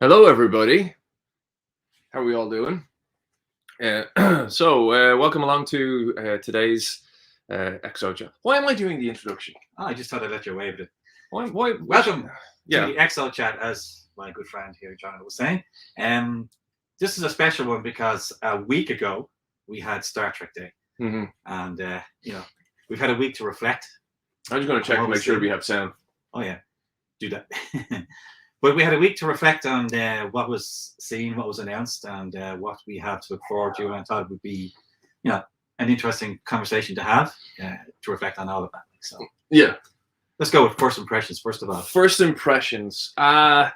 Hello, everybody. How are we all doing? Welcome along to today's XO chat. Why am I doing the introduction? Oh, I just thought I'd let you away with it. Why Welcome to Yeah. the XL chat, as my good friend here, Jono, was saying. This is a special one because a week ago we had Star Trek Day, hmm and we've had a week to reflect. I'm just going to check to make sure we have sound. Oh yeah, do that. But we had a week to reflect on what was seen, what was announced, and what we have to look forward to. And I thought it would be, an interesting conversation to have to reflect on all of that. So Yeah. Let's go with first impressions. First of all, First impressions. That's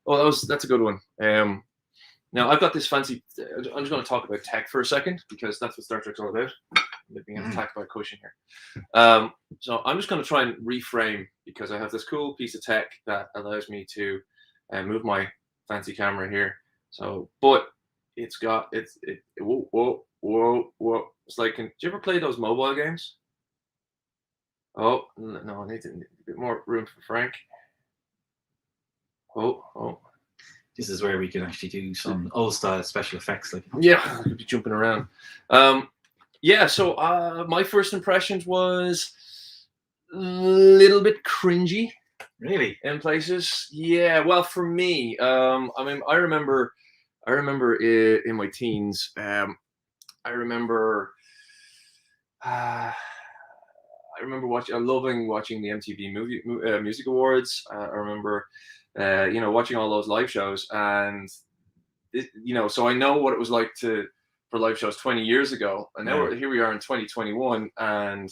a good one. Now I've got this fancy. I'm just going to talk about tech for a second because that's what Star Trek's all about. I'm being attacked by a cushion here. So I'm just going to try and reframe because I have this cool piece of tech that allows me to move my fancy camera here. So, but it's got whoa. It's like, did you ever play those mobile games? Oh no, I need a bit more room for Frank. Oh. This is where we can actually do some old style special effects, like I could be jumping around. So my first impressions was a little bit cringy. Really? In places. Yeah, well, for me, I remember in my teens, I remember loving watching the MTV Music Awards. I remember, watching all those live shows, and so I know what it was like for live shows 20 years ago, and now here we are in 2021, and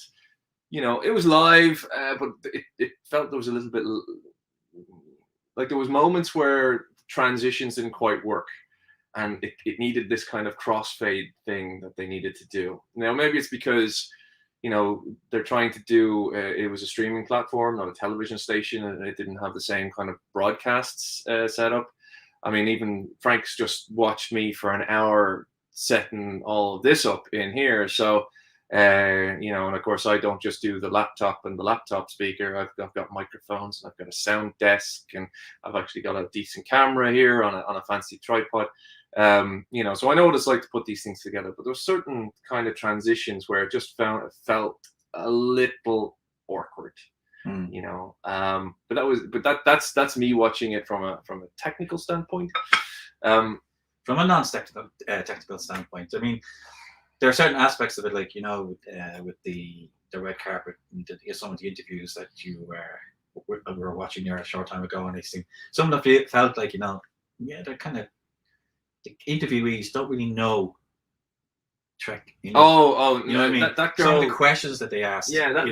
it was live, but it felt there was a little bit like there was moments where transitions didn't quite work, and it needed this kind of crossfade thing that they needed to do. Now maybe it's because they're trying to do it was a streaming platform, not a television station, and it didn't have the same kind of broadcasts set up. I mean, even Frank's just watched me for an hour setting all of this up in here, so and of course I don't just do the laptop and the laptop speaker. I've got microphones, I've got a sound desk, and I've actually got a decent camera here on a fancy tripod. So I know what it's like to put these things together, but there's certain kind of transitions where it just felt a little awkward. But that's me watching it from a technical standpoint. From a non-technical technical standpoint, I mean, there are certain aspects of it, like with the red carpet and some of the interviews that you were watching there a short time ago, and these things. Some of them felt like they're kind of, the interviewees don't really know Trek. You know what I mean? That girl, some of the questions that they asked. Yeah, that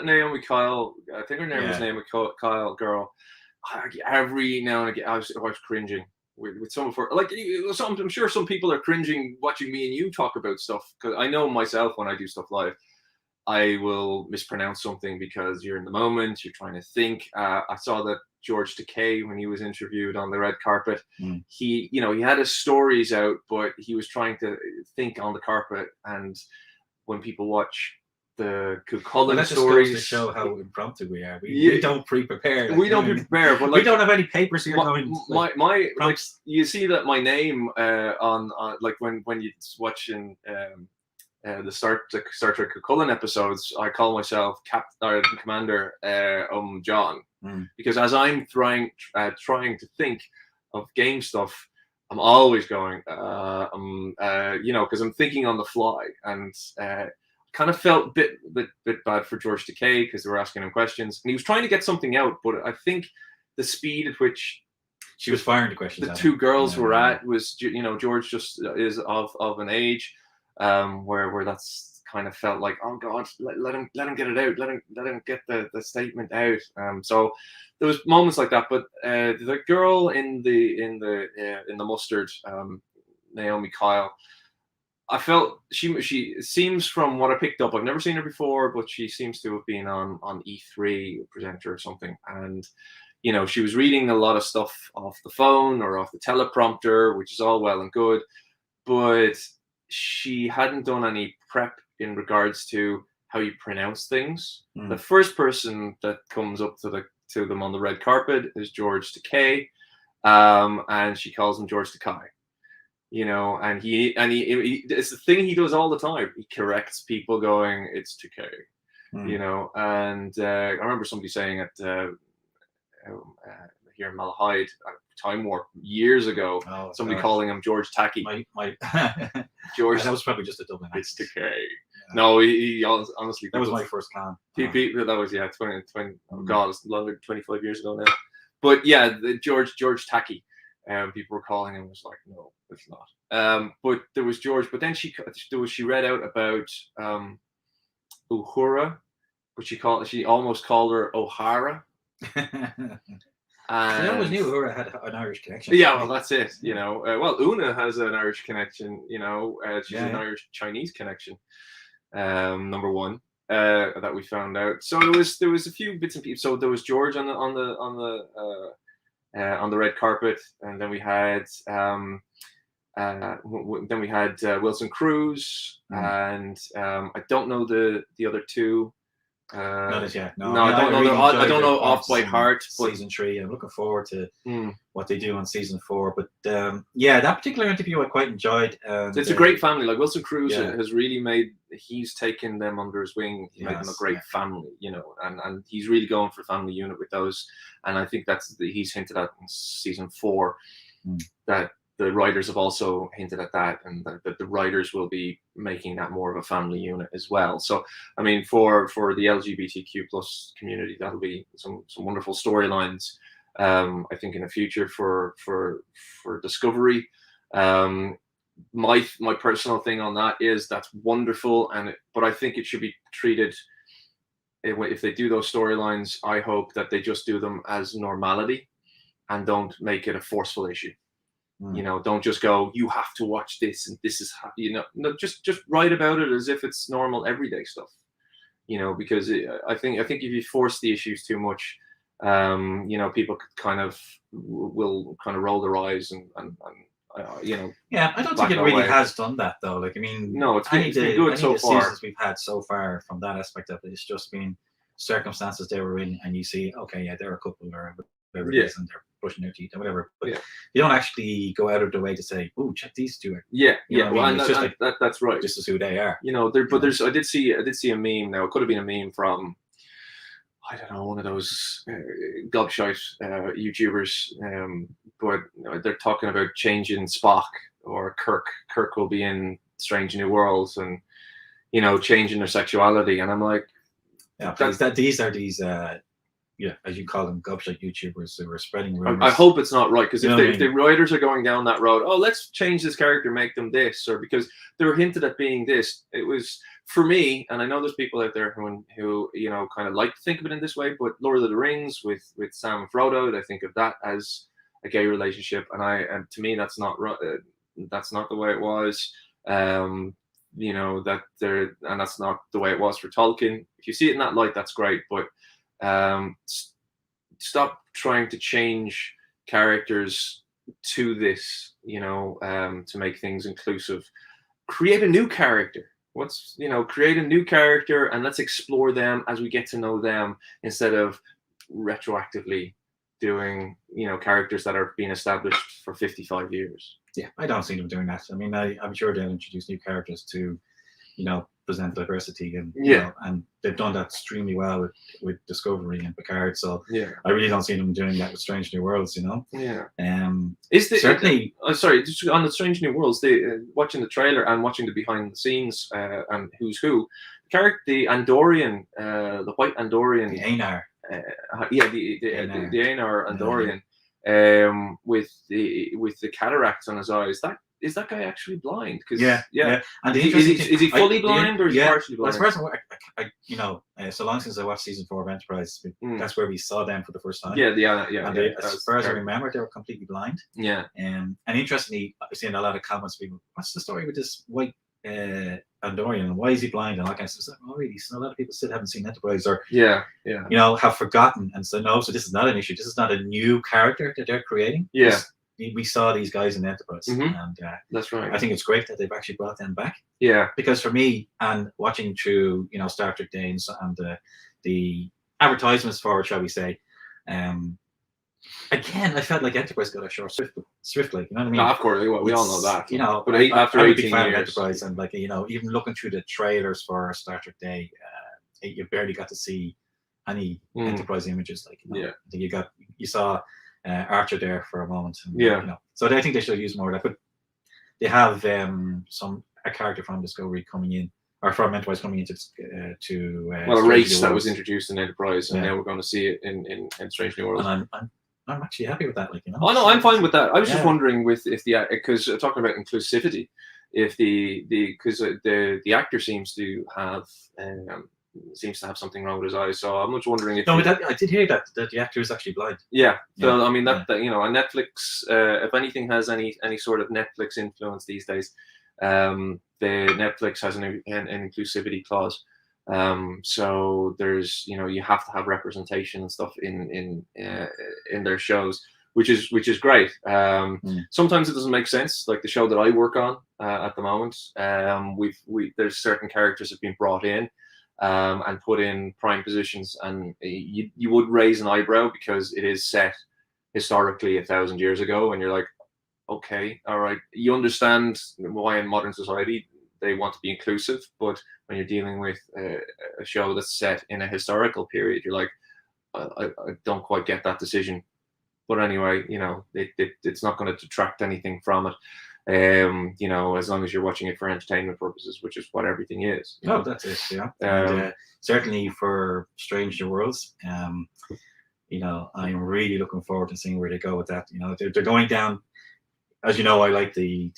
Naomi Kyle. I think her name was Naomi Kyle. Girl, every now and again I was cringing with some of her. Like I'm sure some people are cringing watching me and you talk about stuff, because I know myself when I do stuff live, I will mispronounce something because you're in the moment, you're trying to think. I saw that George Takei, when he was interviewed on the red carpet, he had his stories out, but he was trying to think on the carpet. And when people watch the Cullen stories, to show how impromptu we are. We don't pre-prepare. We don't pre-prepare, but we don't have any papers here. You see that my name on like when you're watching the Star Trek Cullen episodes, I call myself Commander John, because as I'm trying to think of game stuff, I'm always going because I'm thinking on the fly, and kind of felt a bit bad for George Takei because they were asking him questions and he was trying to get something out, but I think the speed at which she was firing the questions the two girls were at was, George just is of an age where that's kind of felt like, oh God, let him get it out, let him get the statement out. So there was moments like that, but the girl in the mustard, Naomi Kyle, I felt she seems, from what I picked up, I've never seen her before, but she seems to have been on E3 presenter or something, and she was reading a lot of stuff off the phone or off the teleprompter, which is all well and good, but she hadn't done any prep in regards to how you pronounce things. The first person that comes up to them on the red carpet is George Takei, and she calls him George Takei. You know, and he it's the thing he does all the time. He corrects people, going, "It's Takei." You know, and I remember somebody saying it here in Malahide, Time Warp, years ago. Oh, somebody gosh. calling him George Tacky. My George. that was probably just a Dublin It's accent. Takei. Yeah. No, he honestly. That was my first clan. People, that was 20. Oh God, it's longer than 25 years ago now. But yeah, the George Tacky. People were calling him. Was like, no, it's not. But there was George. But then she read out about Uhura, but she almost called her Ohara. I always knew Ohara had an Irish connection. Yeah, well, that's it. You know, well, Una has an Irish connection. You know, she's an Irish Chinese connection. Number one that we found out. So there was a few bits and pieces. So there was George on the red carpet, and then we had Wilson Cruz, and I don't know the other two. Not as yet. No, I don't know. I don't know off by heart. But season 3, I'm looking forward to what they do on season 4. But yeah, that particular interview I quite enjoyed. It's a great family. Like Wilson Cruz has really made. He's taken them under his wing. He made them a great family, you know, and he's really going for family unit with those. And I think he's hinted at in season 4 that the writers have also hinted at that, and that the writers will be making that more of a family unit as well. So, I mean, for the LGBTQ plus community, that'll be some wonderful storylines. I think in the future for Discovery. My personal thing on that is that's wonderful, but I think it should be treated. If they do those storylines, I hope that they just do them as normality, and don't make it a forceful issue. You know, don't just go, you have to watch this, and this is how, you know, no, just write about it as if it's normal everyday stuff. You know, because I think if you force the issues too much, you know, people will kind of roll their eyes and you know. Yeah, I don't think it really has done that though. Like, I mean, no, it's been good so far. Seasons we've had so far from that aspect of it, it's just been circumstances they were in, and you see, okay, yeah, they're a couple or whatever it is, and they're brushing their teeth or whatever, but you don't actually go out of the way to say, "Oh, check these two." That's right. Just as who they are, you know. There's I did see a meme. Now it could have been a meme from, I don't know, one of those gobshite YouTubers, but they're talking about changing Spock or Kirk. Kirk will be in Strange New Worlds, and you know, changing their sexuality, and I'm like, these are as you call them, gobshite YouTubers who are spreading rumors. I hope it's not right, because if the writers are going down that road, oh, let's change this character, make them this, or because they were hinted at being this. It was, for me, and I know there's people out there who you know, kind of like to think of it in this way, but Lord of the Rings with Sam and Frodo, I think of that as a gay relationship, and to me that's not the way it was. You know, and that's not the way it was for Tolkien. If you see it in that light, that's great, but stop trying to change characters to this, you know, to make things inclusive. Create a new character. Create a new character, and let's explore them as we get to know them, instead of retroactively doing, you know, characters that are being established for 55 years. Yeah, I don't see them doing that. I mean, I'm sure they'll introduce new characters to, you know, present diversity, and you know, and they've done that extremely well with Discovery and Picard. So I really don't see them doing that with Strange New Worlds, you know. Certainly. Sorry, just on the Strange New Worlds, watching the trailer and watching the behind the scenes and who's who, the Andorian, the White Andorian, the Anar, the Anar Andorian, with the cataracts on his eyes. Is that guy actually blind? And is he fully blind, or is he partially blind? Well, as far as you know, so long since I watched season 4 of Enterprise, that's where we saw them for the first time. As far as I remember, they were completely blind. Yeah. And interestingly, I've seen a lot of comments. People, what's the story with this White Andorian? Why is he blind? And all kinds of stuff. Oh, really? So a lot of people still haven't seen Enterprise, or you know, have forgotten. And so no, so this is not an issue. This is not a new character that they're creating. Yeah. We saw these guys in Enterprise, and that's right. I think it's great that they've actually brought them back. Yeah, because for me, and watching through, you know, Star Trek Days and the advertisements for it, shall we say, again, I felt like Enterprise got ashore swiftly. You know what I mean? No, of course, we all know It's, that. You know, but after I'm a 18 big fan of years, Enterprise, and like, you know, even looking through the trailers for Star Trek Day, you barely got to see any Enterprise images. Like, you know, I think you saw Archer there for a moment. And, you know, so I think they should use more of that. But they have a character from Discovery coming in, or from Enterprise coming into well, a race that was introduced in Enterprise, and now we're going to see it in Strange New Worlds. And I'm actually happy with that. Like, you know. Oh no, I'm fine with that. I was just wondering because talking about inclusivity, if because the actor seems to have something wrong with his eyes, so I'm just wondering if. No, but I did hear that the actor is actually blind. Yeah, so I mean that you know, on Netflix, if anything has any sort of Netflix influence these days, the Netflix has an inclusivity clause. So there's, you know, you have to have representation and stuff in their shows, which is great. Sometimes it doesn't make sense, like the show that I work on at the moment. There's certain characters have been brought in and put in prime positions, and you would raise an eyebrow because it is set historically 1,000 years ago, and you're like, okay, all right, you understand why in modern society they want to be inclusive, but when you're dealing with a show that's set in a historical period, you're like, I don't quite get that decision. But anyway, you know, it's not going to detract anything from it. You know, as long as you're watching it for entertainment purposes, which is what everything is. Oh, that's it, yeah. And, certainly for Strange New Worlds, you know, I'm really looking forward to seeing where they go with that. You know, they're going down. As you know, I like the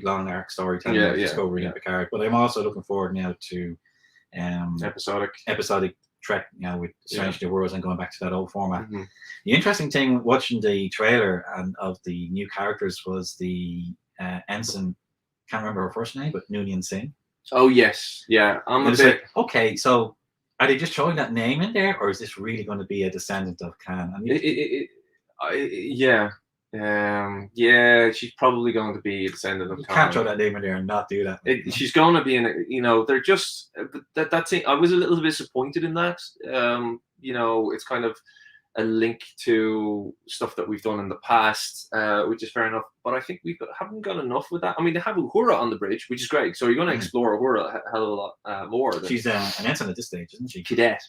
long arc storytelling of Discovery and Picard, but I'm also looking forward now to episodic Trek now with Strange New Worlds and going back to that old format. The interesting thing watching the trailer and of the new characters was the ensign, can't remember her first name, but Noonien Singh. Oh yes, yeah. Like, okay, so are they just throwing that name in there, or is this really going to be a descendant of Khan? I mean, she's probably going to be a descendant of Khan. Can't throw that name in there and not do that. She's going to be in it. You know, they're just that thing. I was a little bit disappointed in that. You know, it's kind of a link to stuff that we've done in the past, which is fair enough. But I think haven't got enough with that. I mean, they have Uhura on the bridge, which is great. So you're going to explore Uhura a hell of a lot more. She's an ensign at this stage, isn't she? Cadet.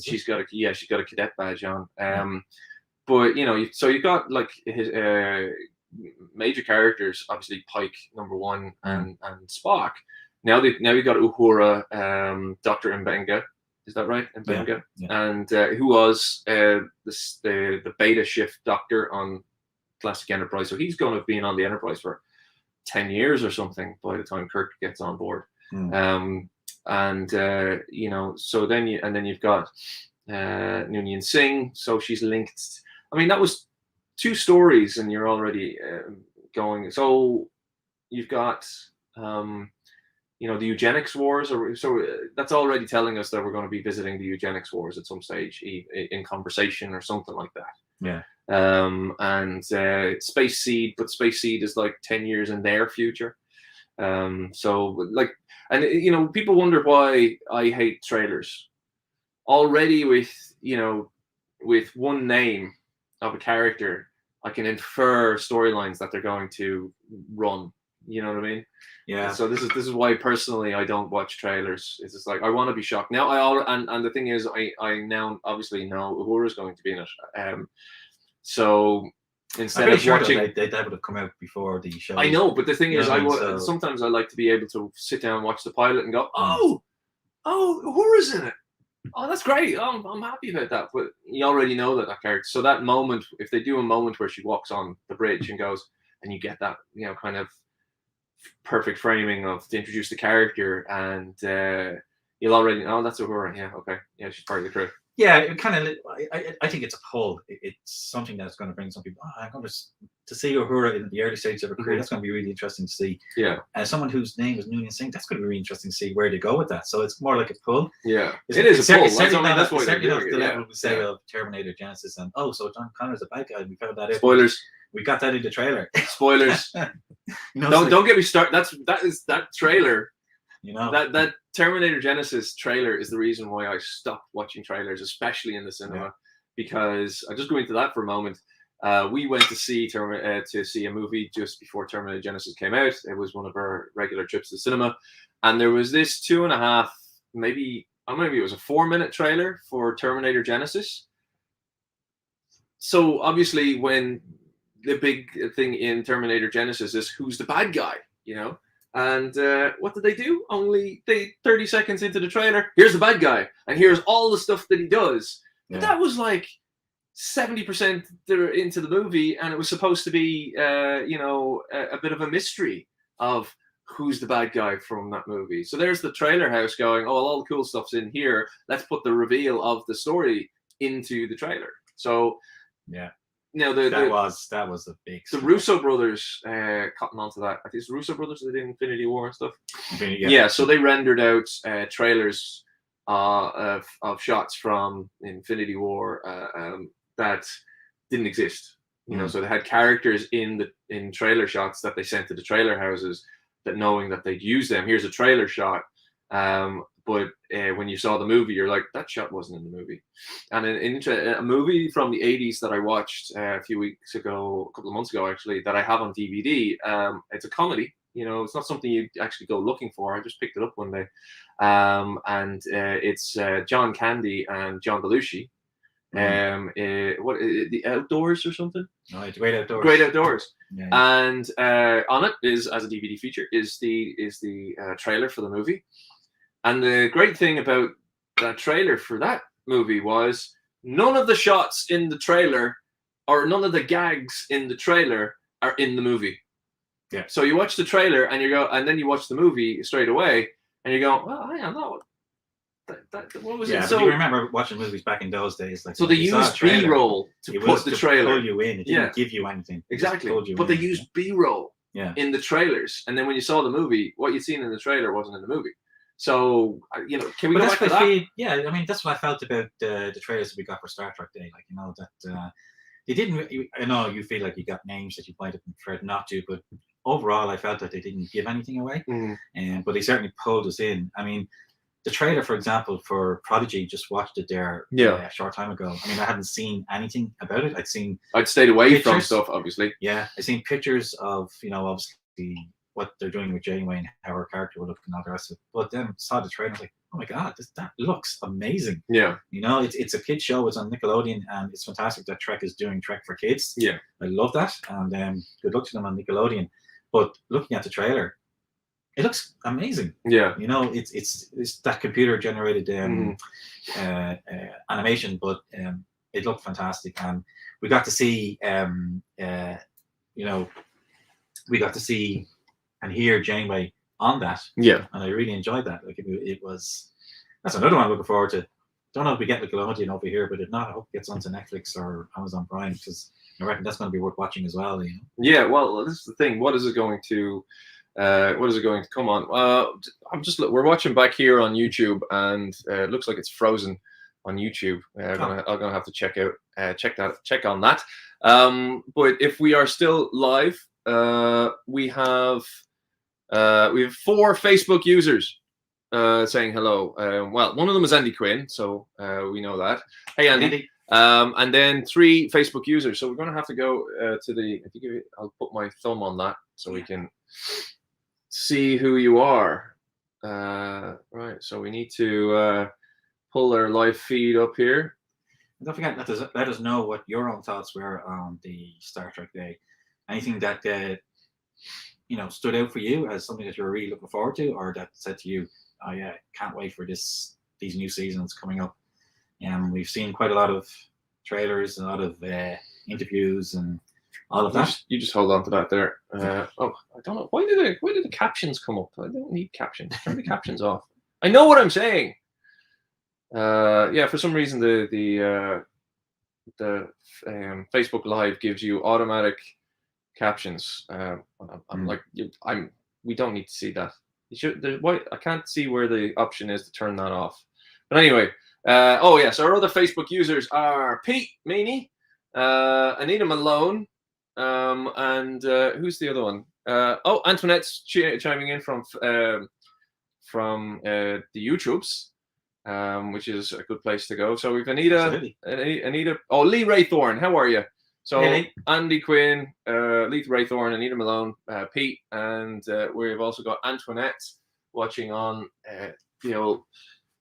She's got a cadet badge on. But you know, so you've got like his major characters, obviously Pike number 1 and Spock. Now you got Uhura, Dr. Mbenga, is that right? Mbenga, and who was the beta shift doctor on classic Enterprise. So he's going to have been on the Enterprise for 10 years or something by the time Kirk gets on board. You know, so then you've got Noonien Singh. So she's linked. I mean, that was 2 stories, and you're already going. So you've got, you know, the eugenics wars, so that's already telling us that we're going to be visiting the eugenics wars at some stage in conversation or something like that. Yeah. And Space Seed, but Space Seed is like 10 years in their future. So like, and you know, people wonder why I hate trailers. Already with, you know, with one name of a character, I can infer storylines that they're going to run. You know what I mean? Yeah. So this is why personally I don't watch trailers. It's just like I want to be shocked. Now and the thing is I now obviously know Uhura is going to be in it. So instead of watching, they would have come out before the show. I know, but the thing is, sometimes I like to be able to sit down and watch the pilot and go, oh, Uhura's in it. Oh, that's great. I'm happy about that. But you already know that character. So that moment, if they do a moment where she walks on the bridge and goes, and you get that, you know, kind of perfect framing of to introduce the character, and you'll already know that's Uhura. Yeah, okay. Yeah, she's part of the crew. Yeah, it kind of. I think it's a pull. It's something that's going to bring some people. I'm going to see Uhura in the early stages of her career. That's going to be really interesting to see. Yeah. Someone whose name is Noonien Singh. That's going to be really interesting to see where they go with that. So it's more like a pull. Yeah, it is a pull. That's why they're doing it. The level we say of Terminator Genesis and so John Connor's a bad guy. We found that out. Spoilers. We got that in the trailer. Spoilers. Don't get me started. That trailer. You know, that Terminator Genesis trailer is the reason why I stopped watching trailers, especially in the cinema. because I'll just go into that for a moment. We went to see a movie just before Terminator Genesis came out. It was one of our regular trips to the cinema, and there was this 2.5, maybe it was a 4-minute trailer for Terminator Genesis. So obviously, when the big thing in Terminator Genesis is who's the bad guy, and what did they do? Only 30 seconds into the trailer, here's the bad guy, and here's all the stuff that he does. But that was like 70% into the movie, and it was supposed to be, a bit of a mystery of who's the bad guy from that movie. So there's the trailer house going, all the cool stuff's in here. Let's put the reveal of the story into the trailer. So yeah, that was a big. The Russo brothers cotton onto that. I think it's the Russo brothers that did Infinity War and stuff. Yeah. So they rendered out trailers of shots from Infinity War that didn't exist. So they had characters in trailer shots that they sent to the trailer houses, that knowing that they'd use them. Here's a trailer shot, but when you saw the movie, you're like, that shot wasn't in the movie. And a movie from the 80s that I watched a couple of months ago actually, that I have on DVD. It's a comedy. It's not something you actually go looking for. I just picked it up one day, and it's John Candy and John Belushi. The Outdoors or something? No, Great Outdoors. Great Outdoors. Yeah. And on it is, as a DVD feature, is the trailer for the movie. And the great thing about that trailer for that movie was none of the shots in the trailer, or none of the gags in the trailer, are in the movie. Yeah. So you watch the trailer and then you watch the movie straight away, and you go, well, I am not. What was it? So you remember watching movies back in those days, like, so they used B-roll to put the trailer. Pull you in. It didn't give you anything. Exactly. But they used B-roll in the trailers, and then when you saw the movie, what you'd seen in the trailer wasn't in the movie. So can we go back to that? Yeah, I mean, that's what I felt about the trailers that we got for Star Trek Day. Like, that they didn't. I know you feel like you got names that you might have preferred not to, but overall, I felt that they didn't give anything away. But they certainly pulled us in. I mean, the trailer, for example, for Prodigy, just watched it there a short time ago. I mean, I hadn't seen anything about it. I'd stayed away from stuff, obviously. Yeah, I'd seen pictures of, obviously what they're doing with Janeway and how her character would look and all the rest of it. But then saw the trailer, I was like, oh my God, that looks amazing. Yeah. It's a kid's show. It's on Nickelodeon, and it's fantastic that Trek is doing Trek for kids. Yeah. I love that, and good luck to them on Nickelodeon. But looking at the trailer, it looks amazing. Yeah. It's that computer generated animation, but it looked fantastic, and we got to see we got to see and hear Janeway on that. Yeah. And I really enjoyed that. Like, that's another one I'm looking forward to. Don't know if we get Nickelodeon over here, but if not, I hope it gets onto Netflix or Amazon Prime, because I reckon that's going to be worth watching as well. Yeah. Well, this is the thing. What is it going to come on? We're watching back here on YouTube, and it looks like it's frozen on YouTube. I'm gonna have to check on that. But if we are still live, we have 4 Facebook users saying hello. Well, one of them is Andy Quinn, so we know that. Hey, Andy. And then 3 Facebook users. So we're going to have to go to the. I'll put my thumb on that so we can see who you are. Right. So we need to pull our live feed up here. Don't forget, let us know what your own thoughts were on the Star Trek Day. Anything that stood out for you as something that you're really looking forward to, or that said to you, oh yeah, can't wait for these new seasons coming up. We've seen quite a lot of trailers, a lot of interviews, and all of that. You just hold on to that there. I don't know, why did the captions come up? I don't need captions. Turn the captions off. I know what I'm saying. For some reason the Facebook Live gives you automatic captions. I'm like, we don't need to see that. You should. I can't see where the option is to turn that off. But anyway, so our other Facebook users are Pete Meany, Anita Malone, and who's the other one? Antoinette's chiming in from the YouTubes. which is a good place to go. So we've Anita. Absolutely. Anita. Oh, Lee Raythorne. How are you? So Hey. Andy Quinn, Lee Raythorne, Anita Malone, Pete, and we've also got Antoinette watching on the old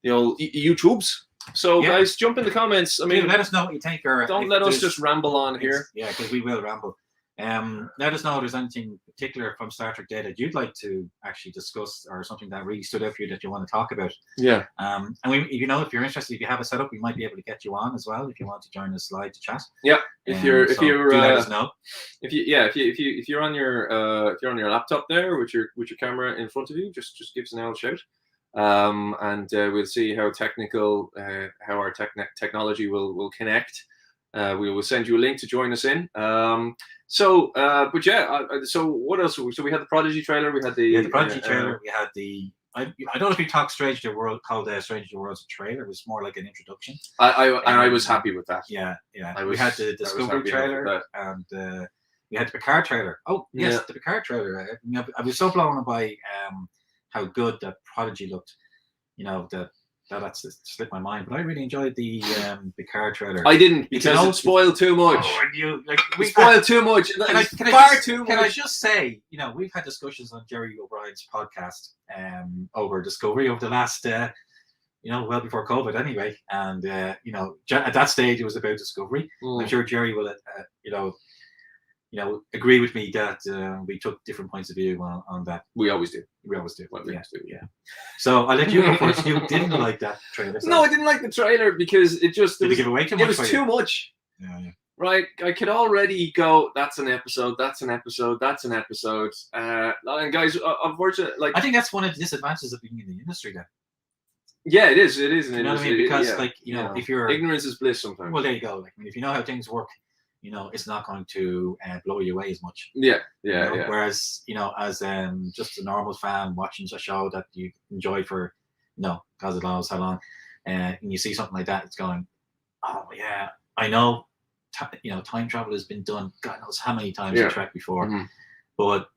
YouTubes. So guys, jump in the comments. I mean, let us know what you think, or don't let us just ramble on here. Yeah, because we will ramble. Let us know if there's anything particular from Star Trek Day that you'd like to actually discuss, or something that really stood out for you that you want to talk about. Yeah. And if you're interested, if you have a setup, we might be able to get you on as well if you want to join us live to chat. Yeah. If you're do let us know. If you're on your laptop there with your camera in front of you, just give us an old shout. And we'll see how our technology will connect. We will send you a link to join us in. So what else? So we had the Prodigy trailer. We had the Prodigy trailer. We had the. I don't know if we talked Strange New World, called Strange New World's a trailer. It was more like an introduction. I was happy with that. Yeah. We had the Discovery trailer, and we had the Picard trailer. Oh yes, the Picard trailer. I was so blown by how good that Prodigy looked. That slipped my mind, but I really enjoyed the Picard trailer. I didn't, because it spoiled too much. Oh, we spoiled too much. Too much. Can I just say, we've had discussions on Jerry O'Brien's podcast over Discovery over the last, well before COVID anyway, and at that stage it was about Discovery. I'm sure Jerry will, agree with me that we took different points of view on that. We always do. Yeah. So I'll let you go first. You didn't like that trailer. So. No, I didn't like the trailer because it just give away too much. It was too much. Yeah. Right, I could already go. That's an episode. That's an episode. That's an episode. And guys, unfortunately, I think that's one of the disadvantages of being in the industry. Then. Yeah, it is. It is. You know what I mean? Because if you're ignorance is bliss sometimes. Well, there you go. If you know how things work. It's not going to blow you away as much. Yeah. Whereas, as just a normal fan watching a show that you enjoy for, God knows how long, and you see something like that, it's going, oh yeah, I know, time travel has been done, God knows how many times in Trek before, but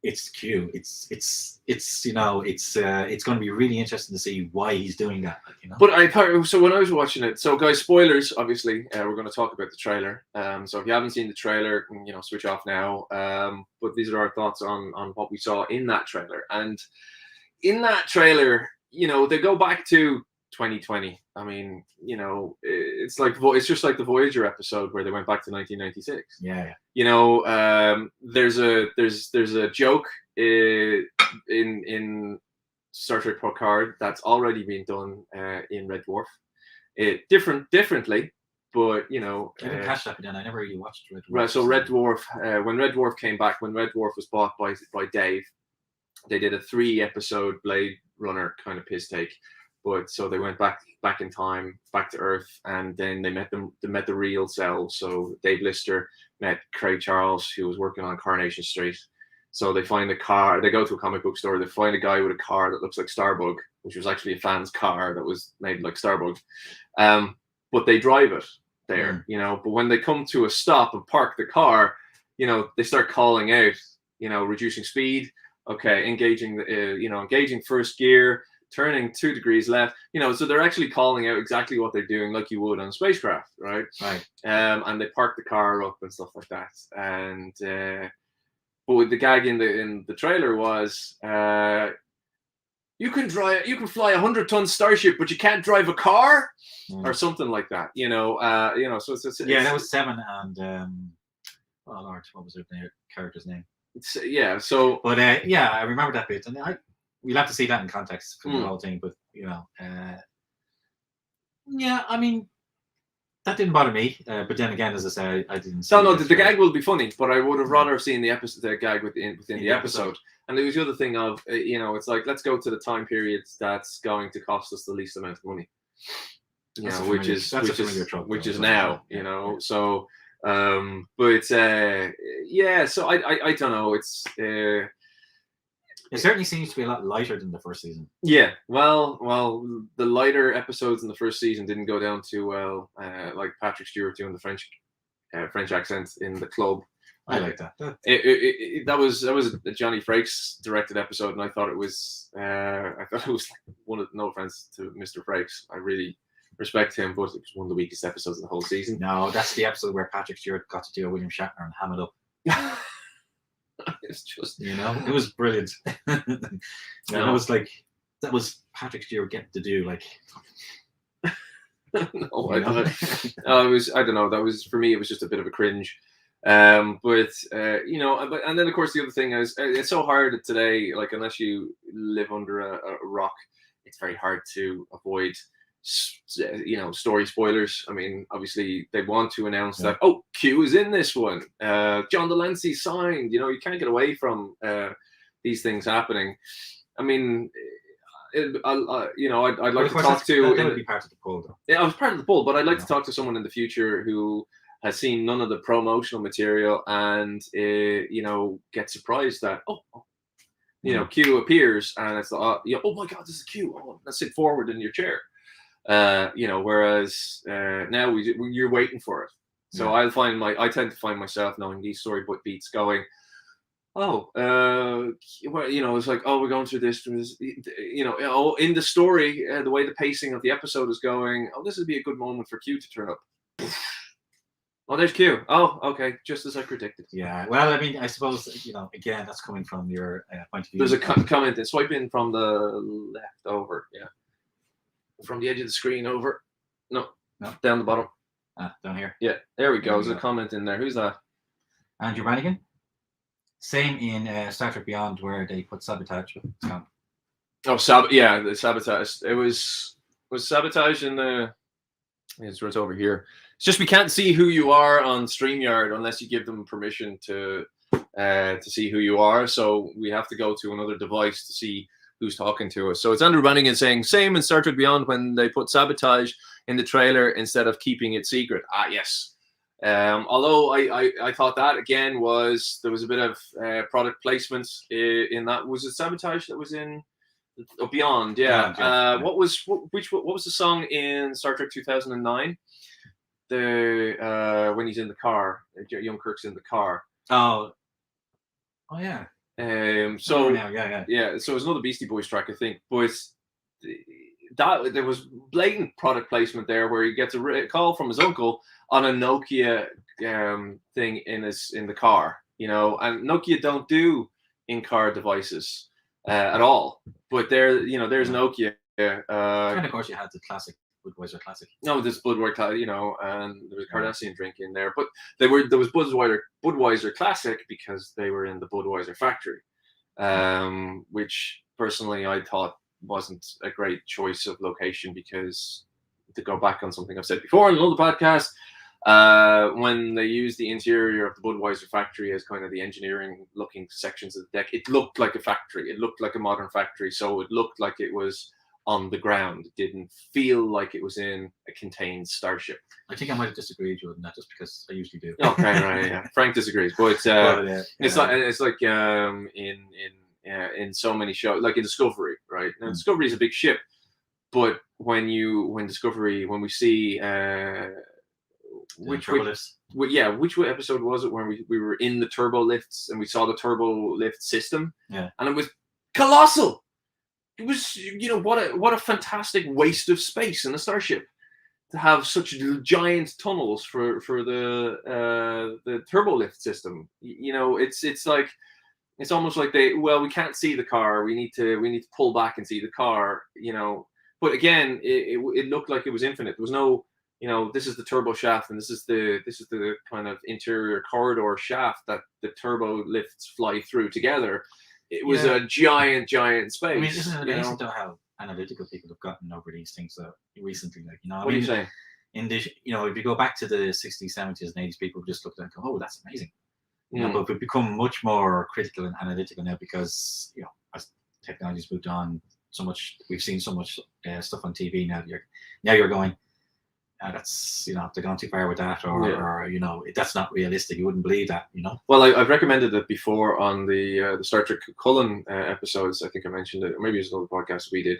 it's Q. It's going to be really interesting to see why he's doing that. But so when I was watching it, so guys, spoilers. Obviously, we're going to talk about the trailer. So if you haven't seen the trailer, switch off now. But these are our thoughts on what we saw in that trailer. And in that trailer, they go back to 2020. I mean, it's just like the Voyager episode where they went back to 1996. Yeah. There's a joke in Star Trek Picard that's already been done in Red Dwarf. Differently, but I didn't catch that, but then I never really watched Red Dwarf. Right. So Red Dwarf, when Red Dwarf came back, when Red Dwarf was bought by Dave, they did a 3-episode Blade Runner kind of piss take. But so they went back in time, back to Earth, and then they met the real selves. So Dave Lister met Craig Charles, who was working on Coronation Street. So they find a car. They go to a comic book store. They find a guy with a car that looks like Starbug, which was actually a fan's car that was made like Starbug. But they drive it there, But when they come to a stop and park the car, they start calling out, reducing speed. Okay, engaging first gear. Turning 2 degrees left, so they're actually calling out exactly what they're doing, like you would on a spacecraft, right? Right. And they park the car up and stuff like that. And but the gag in the trailer was, you can fly 100-ton starship, but you can't drive a car, or something like that. So it's that was 7 and oh Lord, what was their character's name? But I remember that bit, and we'll have to see that in context for the whole thing, but I mean, that didn't bother me. But then again, as I say, I didn't. No, the gag will be funny, but I would have rather seen the gag within the episode. And there was the other thing of, it's like, let's go to the time period that's going to cost us the least amount of money. Which is now. So, but so I don't know. It's. It certainly seems to be a lot lighter than the first season. Yeah, well, the lighter episodes in the first season didn't go down too well. Like Patrick Stewart doing the French accent in the club I like that. That was a Johnny Frakes directed episode, and I thought it was like one of, no offense to Mr. Frakes, I really respect him, but it was one of the weakest episodes of the whole season. No, that's the episode where Patrick Stewart got to do a William Shatner and ham it up. It's just, it was brilliant. It was like, that was Patrick Stewart getting to do, like. No, I don't know. That was, for me, it was just a bit of a cringe. And then of course the other thing is, it's so hard today, like, unless you live under a rock, it's very hard to avoid story spoilers. I mean, obviously they want to announce that, oh, Q is in this one, John Delancey signed, you can't get away from these things happening. I mean, I'd like to talk to, that would be part of the poll, though. Yeah, I was part of the poll, but I'd like to talk to someone in the future who has seen none of the promotional material and get surprised that Q appears, and it's oh my god, this is Q. Oh, let's sit forward in your chair. Whereas now you're waiting for it. So I tend to find myself knowing these story beats going, it's like, oh, we're going through this, in the story, the way the pacing of the episode is going, oh, this would be a good moment for Q to turn up. Oh, there's Q. Oh, okay, just as I predicted. Yeah, well, I mean, I suppose, again, that's coming from your point of view. There's a comment, and swipe in from the left over, from the edge of the screen over. No, down the bottom. Down here. Yeah, there we go. There's a comment in there. Who's that? Andrew Brannigan. Same in Star Trek Beyond, where they put sabotage. It's gone. Oh, the sabotage. It was sabotage in the. It's right over here. It's just we can't see who you are on StreamYard unless you give them permission to see who you are. So we have to go to another device to see who's talking to us. So it's Andrew Brannigan saying, same in Star Trek Beyond when they put sabotage in the trailer instead of keeping it secret. Yes. Although I thought that again there was a bit of product placement in that. Was it sabotage that was in Beyond? Yeah. What was the song in Star Trek 2009? When he's in the car, young Kirk's in the car. Oh yeah. So yeah. So it's another Beastie Boys track, I think, but that there was blatant product placement there, where he gets a call from his uncle on a Nokia thing in the car, and Nokia don't do in-car devices at all. But there's Nokia. And of course you had the classic Budweiser Classic. No, this Budweiser, and there was a Cardassian drink in there, but there was Budweiser Classic because they were in the Budweiser factory, which personally I thought wasn't a great choice of location, because to go back on something I've said before in another podcast, when they used the interior of the Budweiser factory as kind of the engineering looking sections of the deck, it looked like a factory. It looked like a modern factory, so it looked like it was on the ground. It didn't feel like it was in a contained starship. I think I might have disagreed with that, just because I usually do. Okay, right, yeah. Frank disagrees, but it's like in so many shows, like in Discovery, right? Now, Discovery is a big ship, but when we see which episode was it when we were in the turbo lifts and we saw the turbo lift system, and it was colossal. It was, what a fantastic waste of space in a starship to have such giant tunnels for the turbo lift system. It's like, it's almost like we can't see the car. We need to pull back and see the car. But again, it looked like it was infinite. There was no, this is the turbo shaft and this is the kind of interior corridor shaft that the turbo lifts fly through together. It was a giant space. I mean, isn't it amazing though how analytical people have gotten over these things recently? What are you saying? In this, if you go back to the 60s, 70s, and 80s, people just looked at it and go, "Oh, that's amazing." But we've become much more critical and analytical now because as technology's moved on so much, we've seen so much stuff on TV now. You're going, that's they're going too far with that, or that's not realistic. You wouldn't believe that, Well, I've recommended it before on the Star Trek Cullen episodes. I think I mentioned it, or maybe it's another podcast we did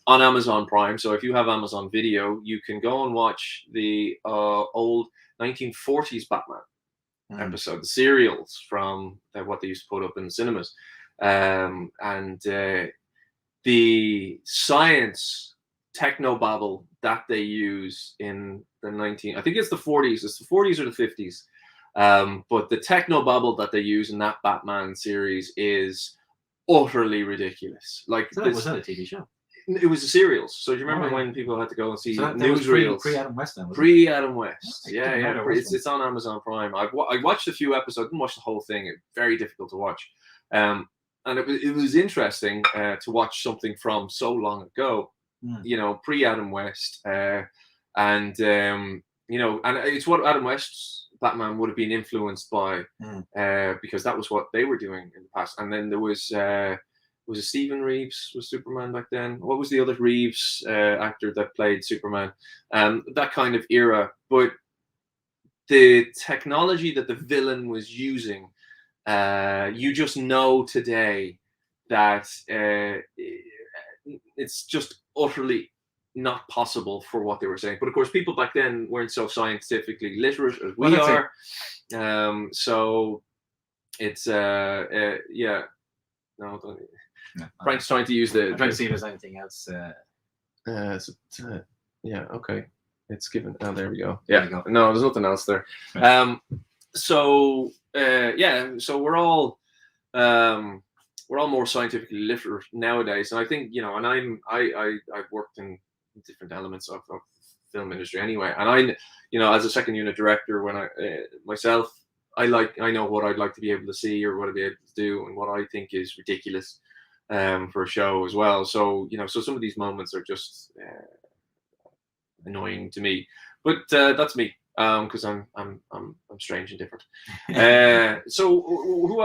on Amazon Prime. So if you have Amazon Video, you can go and watch the old 1940s Batman. episode, the serials from what they used to put up in the cinemas, and the science technobabble that they use in the I think it's the 40s, it's the 40s or the 50s, but the technobabble that they use in that Batman series is utterly ridiculous. Like, was that a TV show? It was the serials. So do you remember when people had to go and see newsreels? Pre-Adam West then, Pre-Adam West. Oh, yeah. It's on Amazon Prime. I watched a few episodes. Didn't watch the whole thing. It's very difficult to watch. And it was interesting to watch something from so long ago, pre-Adam West. And it's what Adam West's Batman would have been influenced by, because that was what they were doing in the past. And then there was it Stephen Reeves was Superman back then? What was the other Reeves actor that played Superman? That kind of era. But the technology that the villain was using, you just know today that it's just utterly not possible for what they were saying. But of course, people back then weren't so scientifically literate as we are. So it's yeah. No, don't. No, Frank's trying to use I'm trying to see if there's anything else. Yeah, okay. It's given. Oh, there we go. Yeah, no, there's nothing else there. Right. So we're all more scientifically literate nowadays, and I think and I've worked in different elements of film industry anyway, and I as a second unit director, when I myself, I know what I'd like to be able to see or what I'd be able to do, and what I think is ridiculous for a show as well. So so some of these moments are just annoying to me, but that's me, because I'm strange and different. So who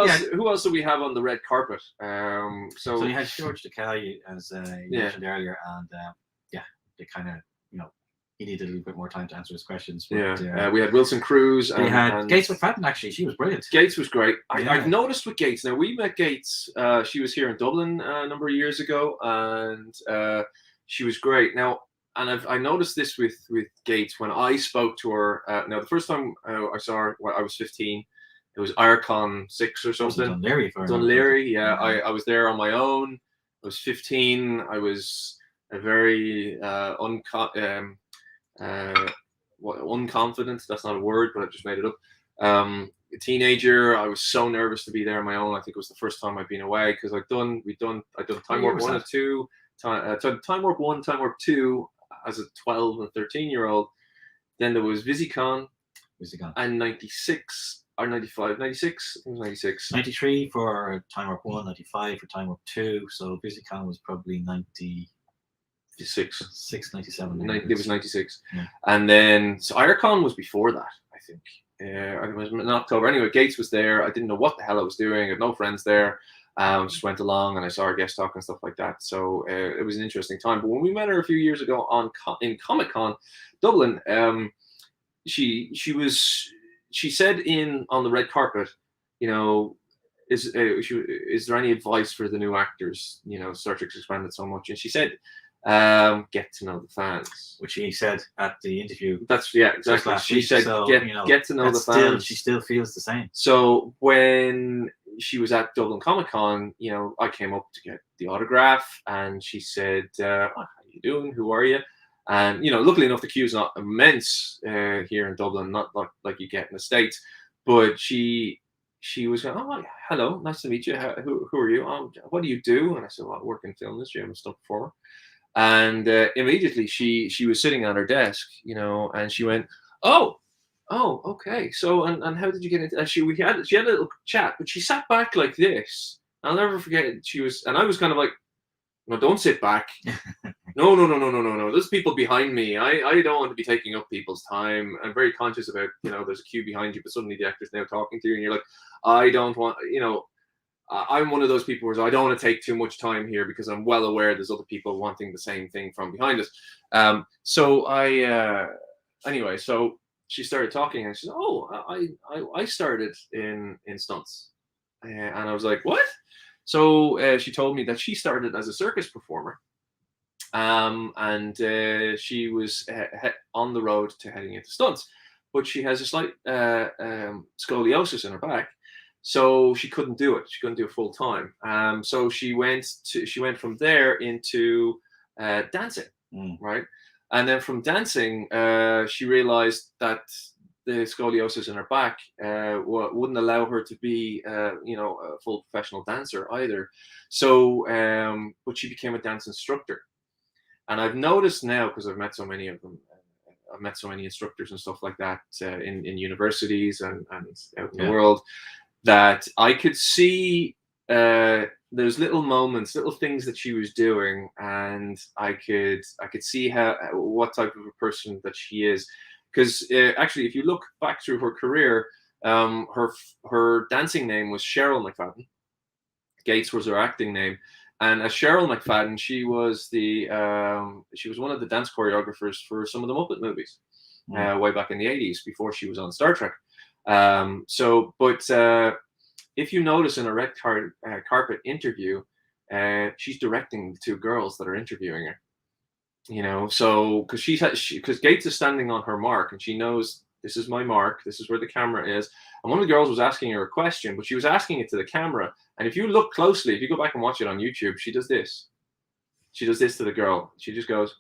else do we have on the red carpet? So you had George Takei, as you mentioned earlier, and they kind of he needed a little bit more time to answer his questions. But, we had Wilson Cruz. We had Gates McFadden, actually. She was brilliant. Gates was great. I've noticed with Gates, now we met Gates, she was here in Dublin a number of years ago, and she was great. Now, and I noticed this with Gates when I spoke to her. Now, the first time I saw her, I was 15. It was IRCon 6 or something. Dunleary, yeah. I was there on my own. I was 15. I was a very unconfident, that's not a word, but I just made it up. A teenager. I was so nervous to be there on my own. I think it was the first time I'd been away, because I'd done Time Warp 1 and 2, Time Warp 1, Time Warp 2 as a 12 and 13-year-old. Then there was VisiCon and 96 or 95, 96. I think it was 96. 93 for Time Warp 1, 95 for Time Warp 2. So VisiCon was probably 96, 97. It was 96. Yeah. And then, so IRCon was before that, I think. It was in October. Anyway, Gates was there. I didn't know what the hell I was doing. I had no friends there. Just went along and I saw her guest talk and stuff like that. So it was an interesting time. But when we met her a few years ago in Comic-Con Dublin, she said on the red carpet, is there any advice for the new actors? Star Trek's expanded so much, and she said, get to know the fans, which he said at the interview. That's exactly. She said, get to know the fans. She still feels the same. So when she was at Dublin Comic-Con, I came up to get the autograph, and she said, how are you doing? Who are you? And luckily enough, the queue's not immense here in Dublin, not like you get in the States. But she was going, oh, hello, nice to meet you. Who are you? What do you do? And I said, well, I work in film industry. I'm a stunt performer. And immediately she was sitting on her desk, and she went, oh, okay. So and how did you get into? And she had a little chat, but she sat back like this. I'll never forget it. And I was kind of like, no, don't sit back. No. There's people behind me. I don't want to be taking up people's time. I'm very conscious about, there's a queue behind you, but suddenly the actor's now talking to you, and you're like, I don't want, I'm one of those people where I don't want to take too much time here, because I'm well aware there's other people wanting the same thing from behind us. Anyway, so she started talking, and she said, oh, I started in stunts. And I was like, what? So she told me that she started as a circus performer, and she was on the road to heading into stunts. but she has a slight scoliosis in her back, so she couldn't do it. She couldn't do it full time. So she went from there into dancing, right? And then from dancing, she realized that the scoliosis in her back wouldn't allow her to be, a full professional dancer either. So, but she became a dance instructor. And I've noticed now, because I've met so many of them, I've met so many instructors and stuff like that in universities and out in the world, that I could see there's little moments, little things that she was doing, and I could see what type of a person that she is. Because actually, if you look back through her career, her dancing name was Cheryl McFadden. Gates was her acting name, and as Cheryl McFadden, she was one of the dance choreographers for some of the Muppet movies, way back in the 80s, before she was on Star Trek. If you notice in a red carpet interview, she's directing the two girls that are interviewing her. So because Gates is standing on her mark, and she knows, this is my mark, this is where the camera is. And one of the girls was asking her a question, but she was asking it to the camera. And if you look closely, if you go back and watch it on YouTube, she does this. She does this to the girl. She just goes.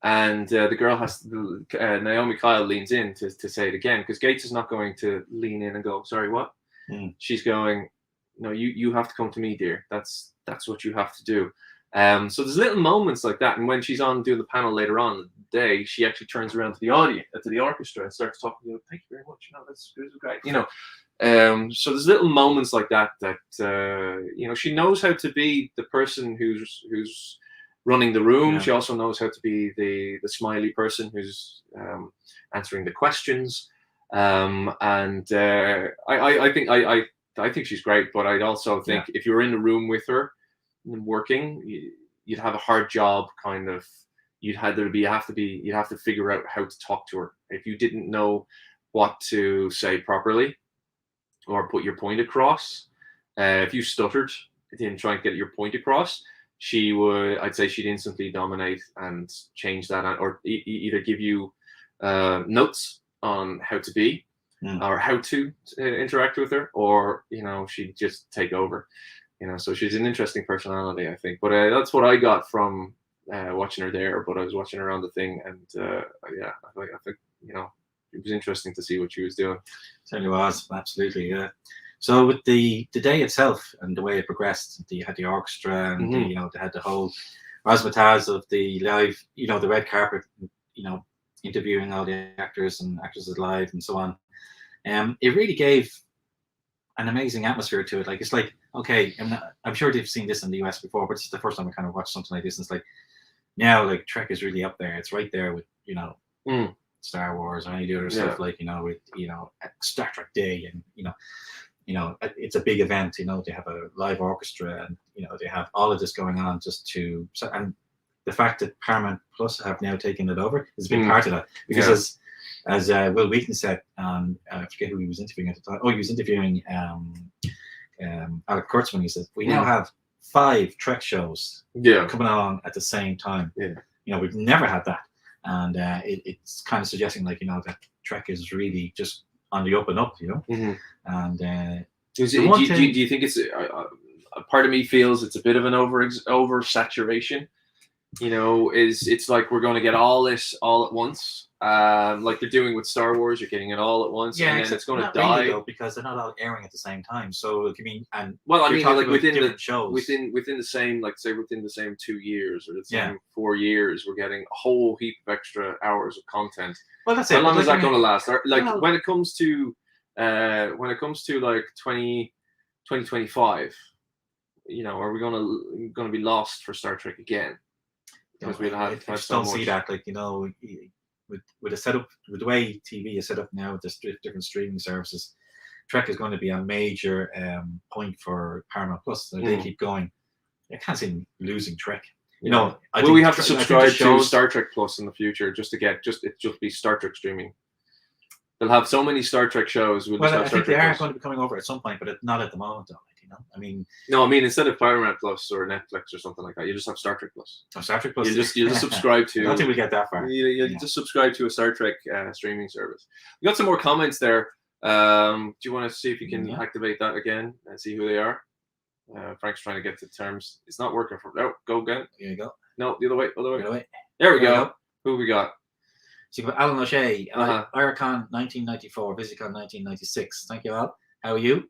And the girl Naomi Kyle leans in to say it again, because Gates is not going to lean in and go, sorry, what? She's going, no, you have to come to me, dear. That's what you have to do. So there's little moments like that, and when she's on doing the panel later on in the day, she actually turns around to the audience, to the orchestra, and starts talking to them. Thank you very much. That's great. So there's little moments like that she knows how to be the person who's running the room. Yeah. She also knows how to be the smiley person who's answering the questions. I think she's great, but I'd also think if you were in the room with her working, you'd have a hard job. Kind of, you'd have to figure out how to talk to her if you didn't know what to say properly or put your point across. If you stuttered in trying to get your point across, I'd say she'd instantly dominate and change that, or either give you notes on how to be or how to interact with her, or she'd just take over. So she's an interesting personality, I think. But that's what I got from watching her there. But I was watching her on the thing, and I think it was interesting to see what she was doing. Certainly was, absolutely, yeah. So with the day itself and the way it progressed, you had the orchestra, and they had the whole razzmatazz of the live, the red carpet, interviewing all the actors and actresses live and so on. It really gave an amazing atmosphere to it. Like, it's like, okay, I'm sure they've seen this in the US before, but it's the first time I kind of watched something like this. And it's like, now, like, Trek is really up there. It's right there with, Star Wars or any of the other stuff, like, with, Star Trek Day, and, it's a big event. They have a live orchestra, and, they have all of this going on and the fact that Paramount Plus have now taken it over is a big part of that, because as Will Wheaton said, I forget who he was interviewing at the time. Oh, he was interviewing Alec Kurtzman. He said, we now have 5 Trek shows coming along at the same time. We've never had that. And it's kind of suggesting, like, that Trek is really just on the up and up, And do you think it's a part of me feels it's a bit of an oversaturation? It's like we're going to get all this all at once, like they're doing with Star Wars. You're getting it all at once, and then it's going to die, really, though, because they're not all airing at the same time. So like within the shows, within the same, like, say, within the same 2 years or the same 4 years, we're getting a whole heap of extra hours of content. Well, that's How long is that going to last? When it comes to like 2025, are we going to be lost for Star Trek again? Because I just don't see that, like, with a setup, with the way TV is set up now, with the different streaming services, Trek is going to be a major point for Paramount Plus. So they keep going. I can't see them losing Trek. Will we have to subscribe to Star Trek Plus in the future just to be Star Trek streaming? They'll have so many Star Trek shows. I think they are going to be coming over at some point, but not at the moment, though. You know, I mean, No, I mean instead of Paramount Plus or Netflix or something like that, you just have Star Trek Plus. oh, Star Trek Plus. You just subscribe to. I don't think we get that far. You just subscribe to a Star Trek streaming service. We got some more comments there. Do you want to see if you can activate that again and see who they are? Frank's trying to get to terms. It's not working for. No, go again. Here you go. No, the other way. Other way. The other way. There we go. Who we got? So you've got Alan O'Shea, Iracon 1994, Visicon 1996. Thank you, Al. How are you?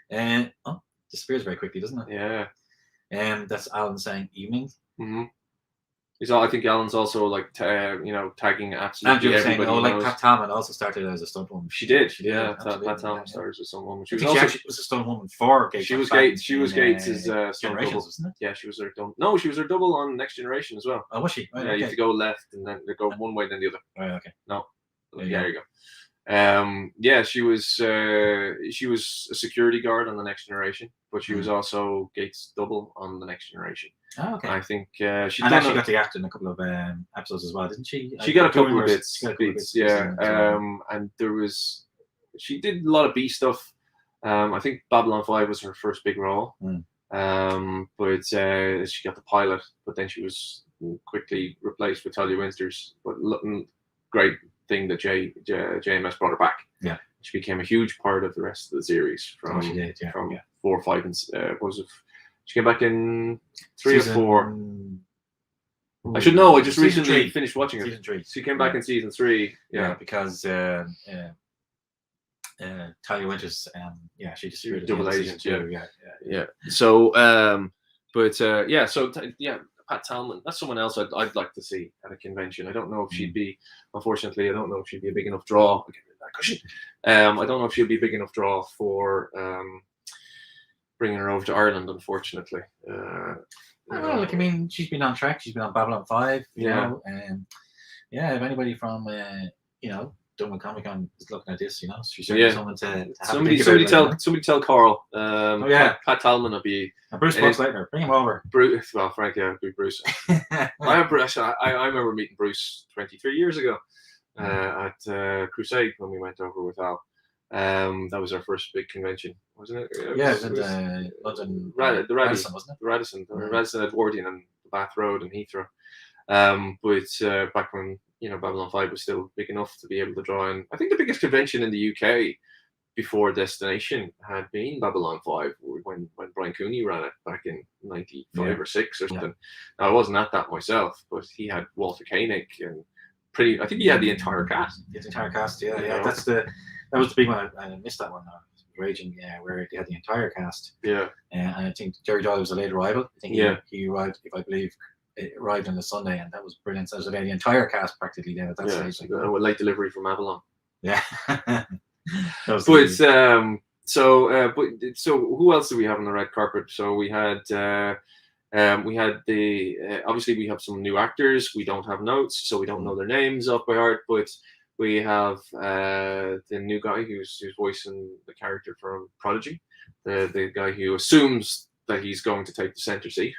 And disappears very quickly, doesn't it? Yeah. That's Alan saying evening. Mm-hmm. I think Alan's also like tagging absolutely Andrew saying, everybody. like Pat Talman also started as a stunt woman. She did. Yeah, Pat Talman started as a stunt woman. She was a stunt woman for Gates. She was Gates' stunt Generations, double. wasn't it? Yeah, she was her double. No, she was her double on Next Generation as well. Oh, was she? Right, yeah, you have to go left and then they go one way then the other. Right. Okay. No. There you go. Yeah, she was a security guard on the Next Generation, but she was also Gates' double on the Next Generation. Oh, okay. I think she actually got to act in a couple of episodes as well, didn't she? She got a couple of bits, yeah. And she did a lot of B stuff. I think Babylon 5 was her first big role. But she got the pilot, but then she was quickly replaced with Talia Winters. But great thing that JMS brought her back. Yeah, she became a huge part of the rest of the series from 4, 5, and she came back in 3 or 4. I should know. I just recently finished watching it. Season 3. She came back in season 3. Yeah, because Talia Winters, she disappeared. Double agent. Yeah. So, Pat Talman. That's someone else I'd like to see at a convention. I don't know if she'd be. Unfortunately, I don't know if she'd be a big enough draw. I don't know if she'd be a big enough draw for bringing her over to Ireland. Unfortunately. Well, I mean, she's been on track. She's been on Babylon 5. You know, and if anybody from Dublin Comic Con is looking at this, she's certainly someone to somebody tell Carl. Pat Talman will be. And Bruce Boxleitner, bring him over. Bruce, well, Frank, be Bruce. I remember meeting Bruce 23 years ago at Crusade when we went over with Al. That was our first big convention, wasn't it? It was London. The Radisson, wasn't it? Radisson, Radisson, Edwardian, and the Bath Road and Heathrow. But back when Babylon 5 was still big enough to be able to draw in. I think the biggest convention in the UK before Destination had been Babylon 5 when Brian Cooney ran it back in 95 or 6 or something. Now, I wasn't at that myself, but he had Walter Koenig and I think he had the entire cast. The entire cast, yeah. That was the big one. I missed that one. Raging, where they had the entire cast. Yeah. And I think Jerry Doyle was a late arrival. I think he arrived, if I believe, on the Sunday, and that was brilliant. So it was the entire cast practically there at that stage. With late delivery from Avalon. Yeah. So who else do we have on the red carpet? So we had obviously we have some new actors. We don't have notes, so we don't know their names off by heart, but we have the new guy who's voicing the character from Prodigy, the guy who assumes that he's going to take the center seat.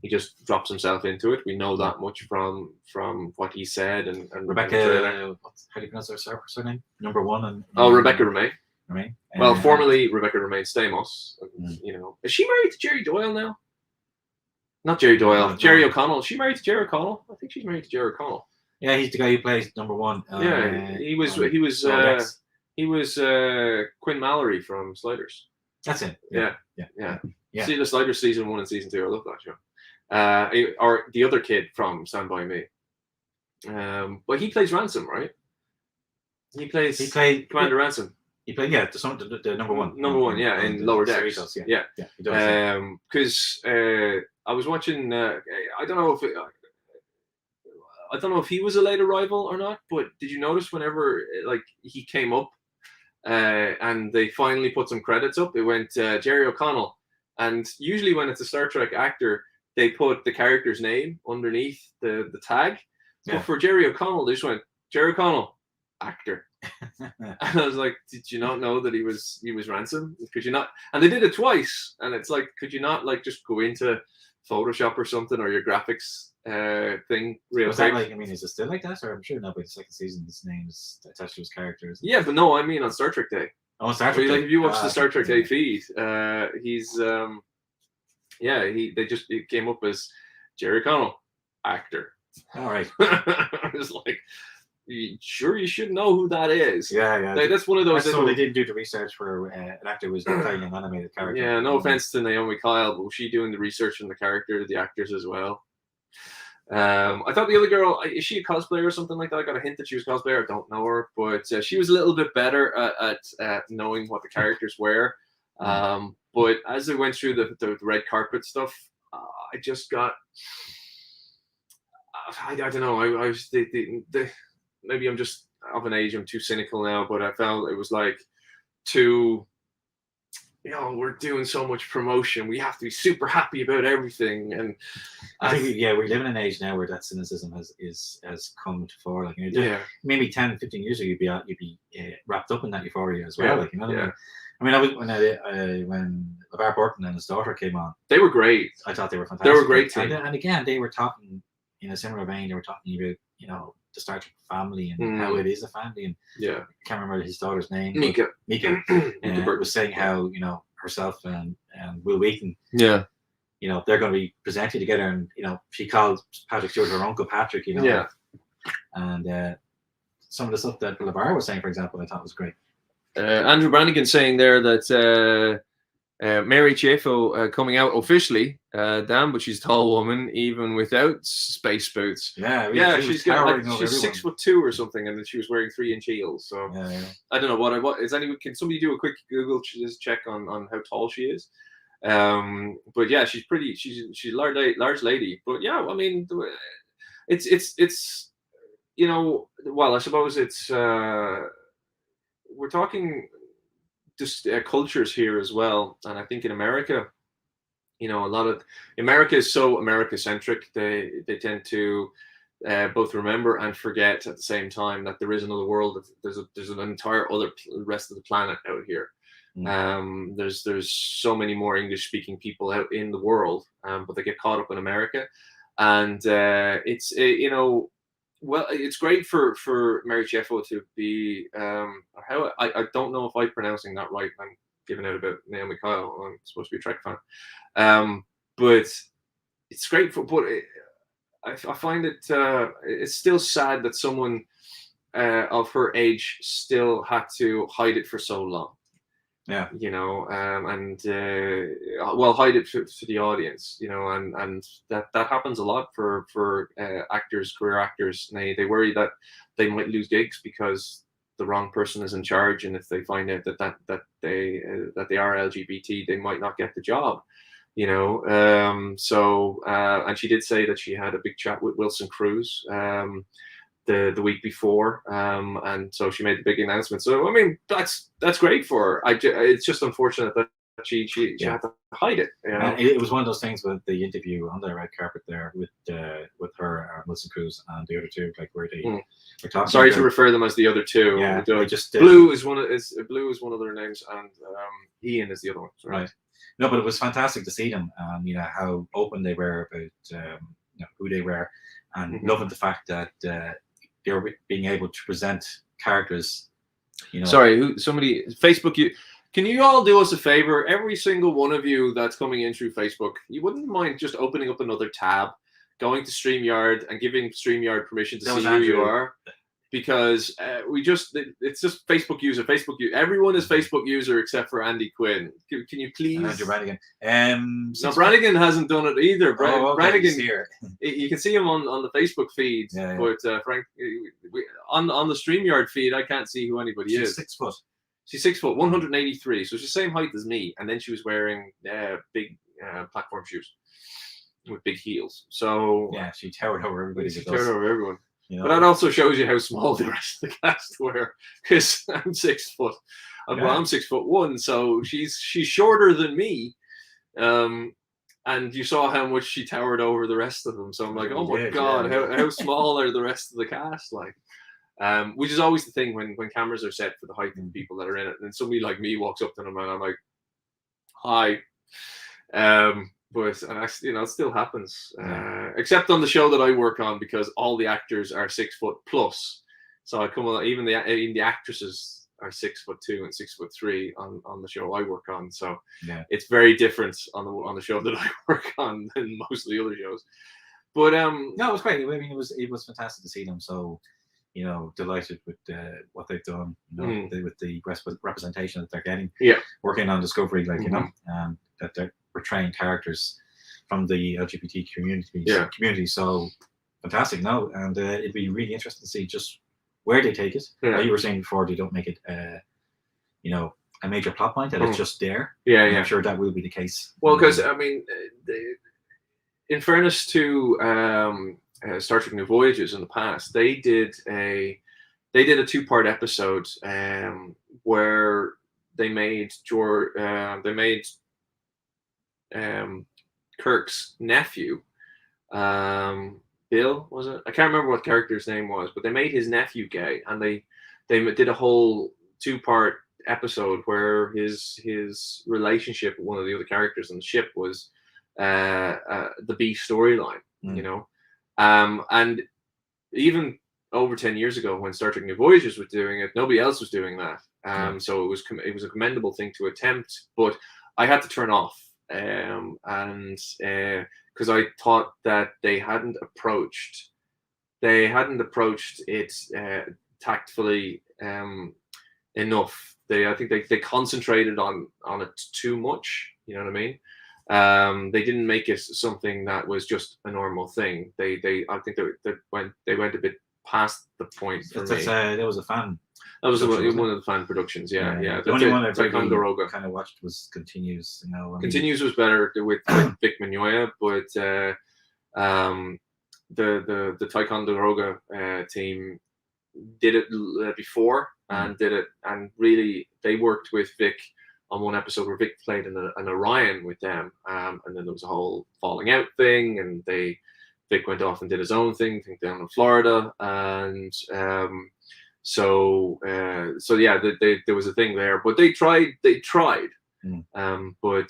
He just drops himself into it. We know that much from what he said and Rebecca. How do you pronounce her surname? Number 1 and Rebecca Romijn. Well, formerly Rebecca Romijn Stamos. Is she married to Jerry Doyle now? Not Jerry Doyle. Jerry O'Connell. Is she married to Jerry O'Connell? I think she's married to Jerry O'Connell. Yeah, he's the guy who plays number 1. He was Quinn Mallory from Sliders. That's it. Yeah. See the Sliders season 1 and season 2. I love that show. Or the other kid from Stand By Me. But he plays Ransom, right? He played Commander Ransom. He played the number 1. Number 1, in Lower Decks. Yeah. He does. Because I was watching. I don't know if he was a late arrival or not. But did you notice whenever he came up, and they finally put some credits up, it went Jerry O'Connell. And usually when it's a Star Trek actor, they put the character's name underneath the tag. But for Jerry O'Connell, they just went Jerry O'Connell, actor. And I was like, did you not know that he was Ransom? Could you not? And they did it twice. And it's like, could you not just go into Photoshop or something, or your graphics thing real quick? That is it still like that? Or I'm sure now by the second season his name is attached to his characters. Yeah, but no, I mean on Star Trek Day. Oh, Star Trek. Like if you watch the Star Trek Day yeah. feed, he's it came up as Jerry Connell, actor. All right. I was like, sure, you should know who that is. Yeah. Like, that's one of those. So they didn't do the research where an actor was playing an animated character. Yeah, no offense to Naomi Kyle, but was she doing the research on the character, the actors as well? I thought the other girl, is she a cosplayer or something like that? I got a hint that she was a cosplayer. I don't know her, but she was a little bit better at knowing what the characters were. But as I went through the red carpet stuff, I just got, I don't know, I was, maybe I'm just of an age, I'm too cynical now, but I felt it was like too, we're doing so much promotion. We have to be super happy about everything. And I think, we live in an age now where that cynicism has come to fore. Like, maybe 10, 15 years ago, you'd be wrapped up in that euphoria as well. Like, you know what I mean? I mean, I was when LeVar Burton and his daughter came on. They were great. I thought they were fantastic. They were great team. And again, they were talking in a similar vein. They were talking about the Star Trek family and how it is a family. And I can't remember his daughter's name. Mika. Was saying how herself and Will Wheaton. Yeah. They're going to be presenting together, and she called Patrick Stewart her Uncle Patrick. Yeah. And some of the stuff that LeVar was saying, for example, I thought was great. Andrew Brannigan saying there that Mary Chaffo coming out officially, damn, but she's a tall woman even without space boots. Yeah, she's 6'2" or something, and then she was wearing 3-inch heels. So I don't know what is anyone. Can somebody do a quick Google check on how tall she is? But yeah, she's pretty. She's a large lady. But yeah, I mean, it's well, I suppose it's. We're talking just cultures here as well, and I think in America, a lot of America is so America-centric. They tend to both remember and forget at the same time that there is another world. There's an entire other rest of the planet out here. There's so many more English-speaking people out in the world, but they get caught up in America, and well, it's great for Mary Chaffo to be. I don't know if I'm pronouncing that right. I'm giving out about Naomi Kyle. I'm supposed to be a Trek fan, but it's great I find it. It's still sad that someone of her age still had to hide it for so long. Yeah, hide it for the audience, and that happens a lot for career actors. And they worry that they might lose gigs because the wrong person is in charge, and if they find out that they are LGBT, they might not get the job. And she did say that she had a big chat with Wilson Cruz the week before, and so she made the big announcement. So I mean, that's great for her. It's just unfortunate that she had to hide it. It was one of those things with the interview on the red carpet there with her, Wilson Cruz, and the other two, like where they were talking. Sorry to refer them as the other two. Yeah, Blue is one of their names, and Ian is the other one. Right. No, but it was fantastic to see them, how open they were about who they were, and loving the fact that they were being able to present characters. Sorry, somebody Facebook you. Can you all do us a favor? Every single one of you that's coming in through Facebook, you wouldn't mind just opening up another tab, going to StreamYard and giving StreamYard permission to see who you are. Because it's just Facebook user. Everyone is Facebook user except for Andy Quinn. Can you please? Andrew Brannigan. No, Brannigan hasn't done it either. Brannigan, here. You can see him on the Facebook feed, but Frank, on the StreamYard feed, I can't see who anybody is. 6 foot. She's 6 foot, 183. So she's the same height as me, and then she was wearing big platform shoes with big heels. So yeah, she towered over everybody. She towered over everyone. But that also shows you how small the rest of the cast were, because I'm 6 foot. Well, I'm 6'1", so she's shorter than me, and you saw how much she towered over the rest of them. So I'm like, oh my god, how small are the rest of the cast? Like, which is always the thing when cameras are set for the height of the people that are in it, and somebody like me walks up to them and I'm like, hi. But it still happens, except on the show that I work on, because all the actors are 6 foot plus. So I come on, even the actresses are 6'2" and 6'3" on the show I work on. So Yeah. it's very different on the show that I work on than most of the other shows. But no, it was great. I mean, it was fantastic to see them so, delighted with what they've done, with the representation that they're getting. Yeah. Working on Discovery, and that they're portraying characters from the LGBT community. So fantastic, no, and it'd be really interesting to see just where they take it. Yeah. Like you were saying before, they don't make it, a major plot point, that it's just there. Yeah, I'm sure that will be the case. Well, because I mean, in fairness to Star Trek New Voyages in the past, they did a 2-part episode where they made Kirk's nephew, Bill, was it? I can't remember what the character's name was, but they made his nephew gay, and they did a whole 2-part episode where his relationship with one of the other characters on the ship was the B storyline, and even over 10 years ago when Star Trek New Voyages was doing it, nobody else was doing that. So it was a commendable thing to attempt, but I had to turn off, and because I thought that they hadn't approached it tactfully enough. I think they concentrated on it too much. You know what I mean? They didn't make it something that was just a normal thing. I think they went a bit past the point for me. There was a fan. That was one of the fan productions. Yeah. The only one I Ticonderoga kind of watched was Continues. Continues was better with Vic Mignogna, but the Ticonderoga team did it before and really they worked with Vic on one episode where Vic played an Orion with them, and then there was a whole falling out thing, and Vic went off and did his own thing down in Florida, and so there was a thing there, but they tried, but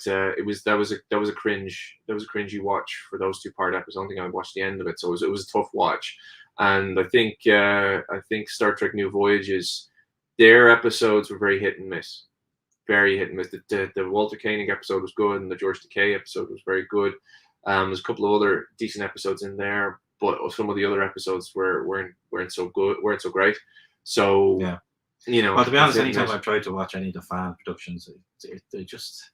that was a cringy watch for those 2-part episodes. I don't think I watched the end of it, so it was a tough watch. And I think Star Trek New Voyages, their episodes were very hit and miss. Very hit and miss. The Walter Koenig episode was good, and the George Takei episode was very good. There's a couple of other decent episodes in there, but some of the other episodes weren't so good, weren't so great. So yeah, Well, to be honest, anytime I've tried to watch any of the fan productions, they just,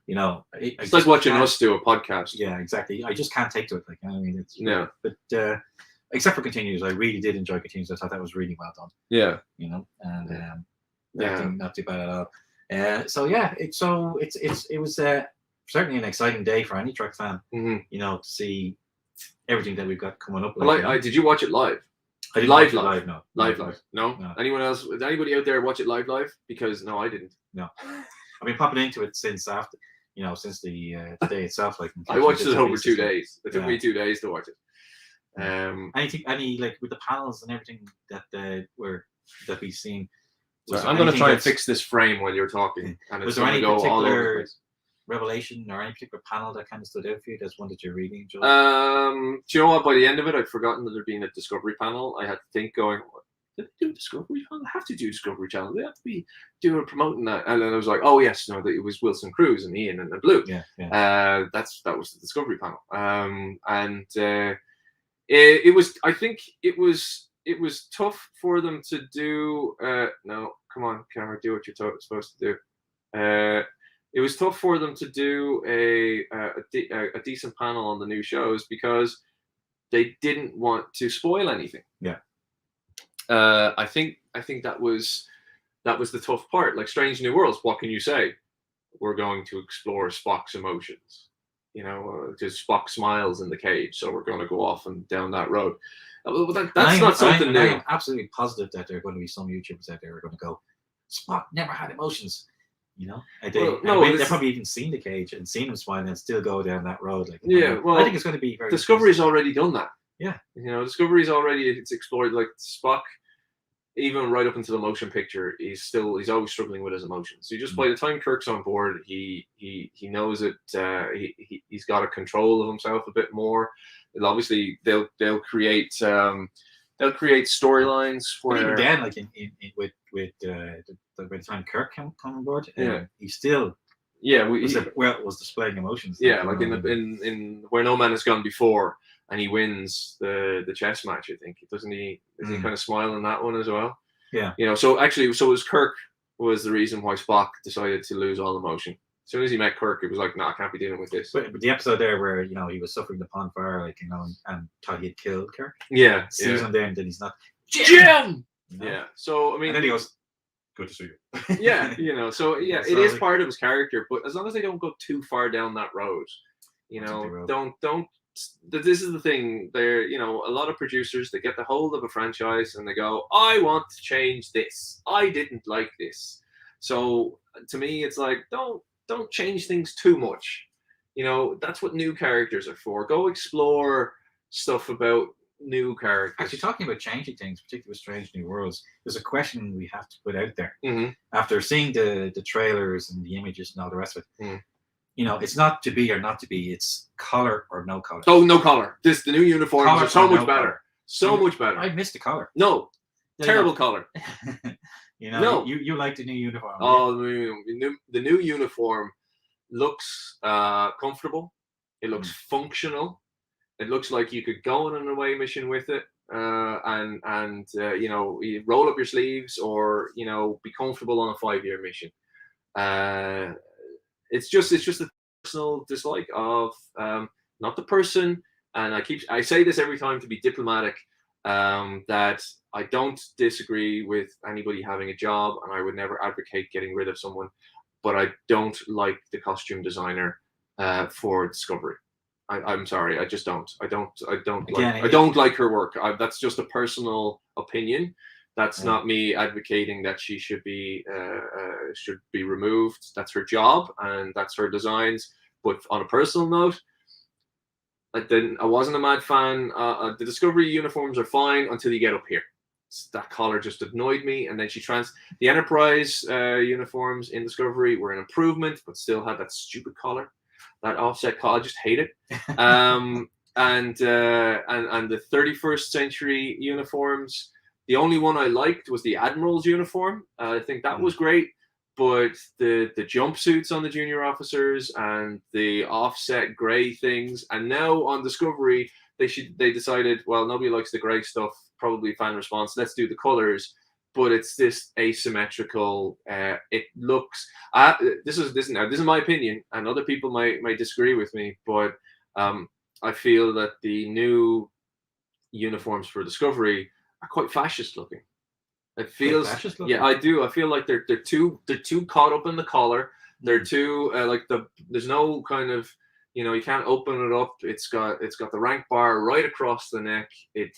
it's like watching us do a podcast. Yeah, exactly. I just can't take to it. Like, I mean, But except for Continues, I really did enjoy Continues. I thought that was really well done. Yeah. And not too bad at all. So yeah, it was certainly an exciting day for any Trek fan. To see everything that we've got coming up. Did you watch it live? I didn't watch it live. No. Live. No. Anyone else? Did anybody out there watch it live? Because no, I didn't. No. I've been popping into it since after, since the day itself. Like I watched it over 2 days. It took me 2 days to watch it. Any like with the panels and everything that we've seen. I'm going to try and fix this frame while you're talking, and it's going to go all over the place. Revelation or any particular panel that kind of stood out for you? That's one that you're really enjoying. Do you know what? By the end of it, I'd forgotten that there'd been a Discovery panel. I had to think, going, did they do Discovery Channel? They have to do Discovery Channel. They have to be promoting that. And then I was like, oh yes, no, it was Wilson Cruz and Ian and Blue. Yeah. That was the Discovery panel. It was. I think it was tough for them to do. No, come on, camera, do what you're supposed to do. It was tough for them to do a decent panel on the new shows because they didn't want to spoil anything. Yeah. I think that was the tough part. Like Strange New Worlds, what can you say? We're going to explore Spock's emotions. Because Spock smiles in the cage, so we're going to go off and down that road. That's not something new. I'm absolutely positive that there are going to be some YouTubers out there who are going to go, Spock never had emotions. They've probably even seen the cage and seen him smiling and still go down that road. Like, I think it's going to be very. Discovery's already done that. Yeah, Discovery's already explored, like Spock, even right up into the motion picture. He's always struggling with his emotions. So just by the time Kirk's on board, he knows it. He's got a control of himself a bit more. And obviously, they'll create they'll create storylines But even where then, like with by the time Kirk come on board, Yeah. he still was displaying emotions. Yeah, like in where no man has gone before, and he wins the chess match. I think doesn't he? Does he kind of smile in that one as well? Yeah. You know, so actually, so it was Kirk was the reason why Spock decided to lose all emotion. As soon as he met Kirk, it was like, no, I can't be dealing with this. But the episode there where he was suffering the pond fire, like and thought he had killed Kirk. Yeah. Sees him there, and then he's not. Jim. Yeah. So I mean, and then he goes, "Good to see you." Yeah. So yeah, it is part of his character, but as long as they don't go too far down that road, don't. This is the thing. They're a lot of producers, they get the hold of a franchise and they go, I want to change this. I didn't like this. So to me, it's like don't change things too much. That's what new characters are for. Go explore stuff about new characters. Actually, talking about changing things, particularly with Strange New Worlds, there's a question we have to put out there. Mm-hmm. After seeing the trailers and the images and all the rest of it. Mm. It's not to be or not to be. It's color or no color. Oh, no color. The new uniforms are so much better. Color. So much better. I missed the color. No. Terrible color. No. You like the new uniform. Oh, the new uniform looks comfortable. It looks functional. It looks like you could go on an away mission with it, and you roll up your sleeves or be comfortable on a 5-year mission. It's just a personal dislike of not the person, and I say this every time to be diplomatic, that I don't disagree with anybody having a job, and I would never advocate getting rid of someone, but I don't like the costume designer for Discovery. I'm sorry, I just don't. I don't like her work. That's just a personal opinion. That's not me advocating that she should be removed. That's her job and that's her designs. But on a personal note, I wasn't a mad fan. The Discovery uniforms are fine until you get up here. That collar just annoyed me. And then the Enterprise uniforms in Discovery were an improvement, but still had that stupid collar, that offset collar. I just hate it. And the 31st century uniforms. The only one I liked was the Admiral's uniform. I think that was great, but the jumpsuits on the junior officers and the offset gray things, and now on Discovery they decided, well, nobody likes the gray stuff, probably fan response. Let's do the colors, but it's this asymmetrical. It looks. This is my opinion, and other people might disagree with me, but I feel that the new uniforms for Discovery are quite fascist looking. It feels, yeah, I do. I feel like they're too caught up in the collar. They're too there's no kind of, you can't open it up. It's got the rank bar right across the neck. It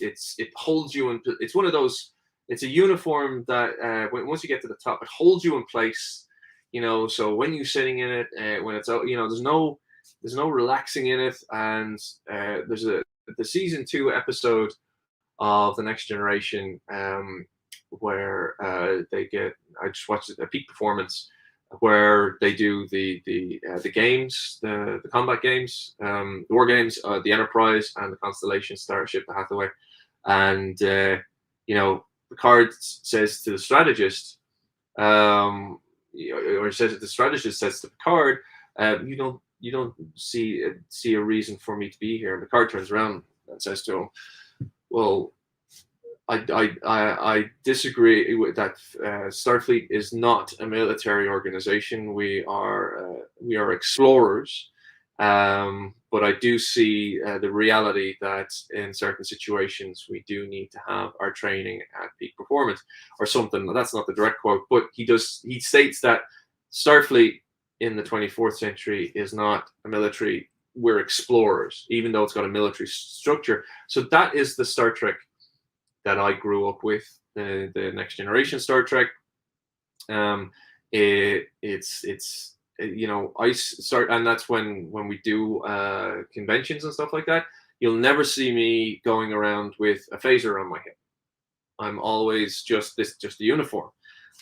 holds you in. It's one of those. It's a uniform that once you get to the top, it holds you in place. So when you're sitting in it, when it's out, there's no relaxing in it. And there's the season 2 episode of The Next Generation, where I just watched a peak performance where they do the games, the combat games, the war games, the Enterprise and the Constellation Starship, the Hathaway, and Picard says to the strategist, or the strategist says to Picard, you don't see a reason for me to be here. And Picard turns around and says to him, well, I disagree with that. Starfleet is not a military organization. We are explorers, but I do see the reality that in certain situations we do need to have our training at peak performance or something. That's not the direct quote, but he states that Starfleet in the 24th century is not a military. We're explorers, even though it's got a military structure. So that is the Star Trek that I grew up with, the Next Generation Star Trek. It's I start, and that's when we do conventions and stuff like that. You'll never see me going around with a phaser on my hip. I'm always just the uniform,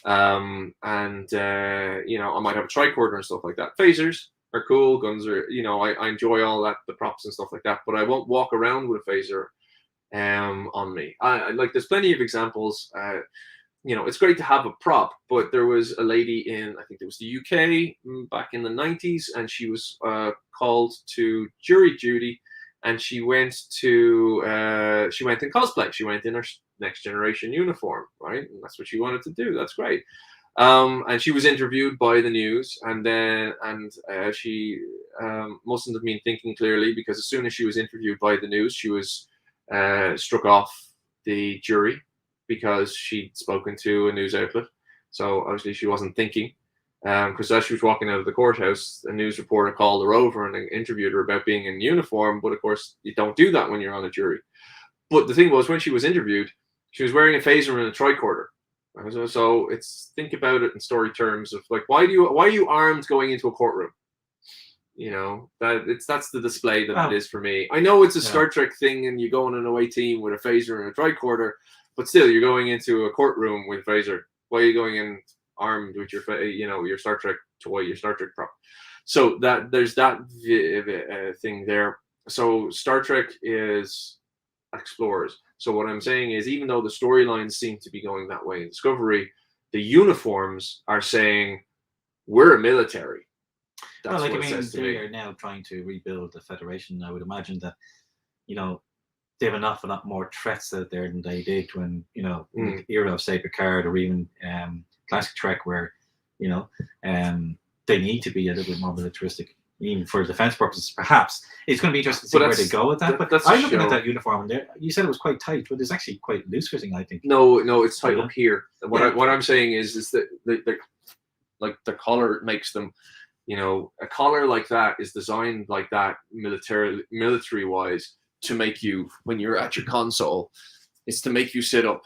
and I might have a tricorder and stuff like that. Phasers are cool. Guns are, I enjoy all that, the props and stuff like that. But I won't walk around with a phaser on me. Like there's plenty of examples. It's great to have a prop, but there was a lady in, I think it was the UK back in the 90s, and she was called to jury duty, and she went in cosplay. She went in her Next Generation uniform, right? And that's what she wanted to do. That's great. And she was interviewed by the news, and she mustn't have been thinking clearly, because as soon as she was interviewed by the news, she was struck off the jury because she'd spoken to a news outlet. So obviously she wasn't thinking, because as she was walking out of the courthouse, a news reporter called her over and interviewed her about being in uniform. But of course, you don't do that when you're on a jury. But the thing was, when she was interviewed, she was wearing a phaser and a tricorder. So think about it in story terms of like, why are you armed going into a courtroom? That's the display that it is for me. I know it's a Star Trek thing, and you go on an away team with a phaser and a tricorder, but still, you're going into a courtroom with a phaser. Why are you going in armed with your Star Trek toy, your Star Trek prop? So that there's that thing there. So Star Trek is explorers. So what I'm saying is, even though the storylines seem to be going that way in Discovery, the uniforms are saying we're a military. That's what it says to me. They are now trying to rebuild the Federation. I would imagine that, they have an awful lot more threats out there than they did when, in the era of, say, Picard, or even classic Trek, where, they need to be a little bit more militaristic, even for defense purposes. Perhaps it's going to be interesting to see where they go with that. But I'm looking at that uniform, and there, you said it was quite tight, but it's actually quite loose fitting, I think. No, it's tight up here. What I'm saying is that the collar makes them. A collar like that is designed like that military wise to make you, when you're at your console, it's to make you sit up.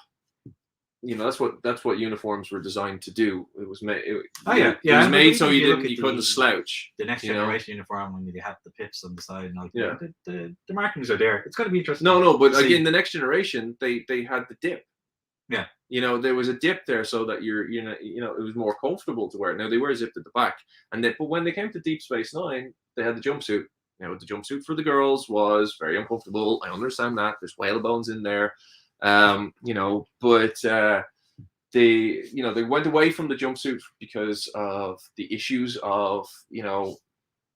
That's what uniforms were designed to do. It was made. It was made so you couldn't slouch. The Next Generation uniform, when you have the pips on the side, and all, the markings are there. It's going to be interesting. No, but again, the Next Generation, they had the dip. Yeah. There was a dip there so that it was more comfortable to wear. Now they were zipped at the back, but when they came to Deep Space Nine, they had the jumpsuit. Now the jumpsuit for the girls was very uncomfortable. I understand that. There's whale bones in there, but they went away from the jumpsuit because of the issues of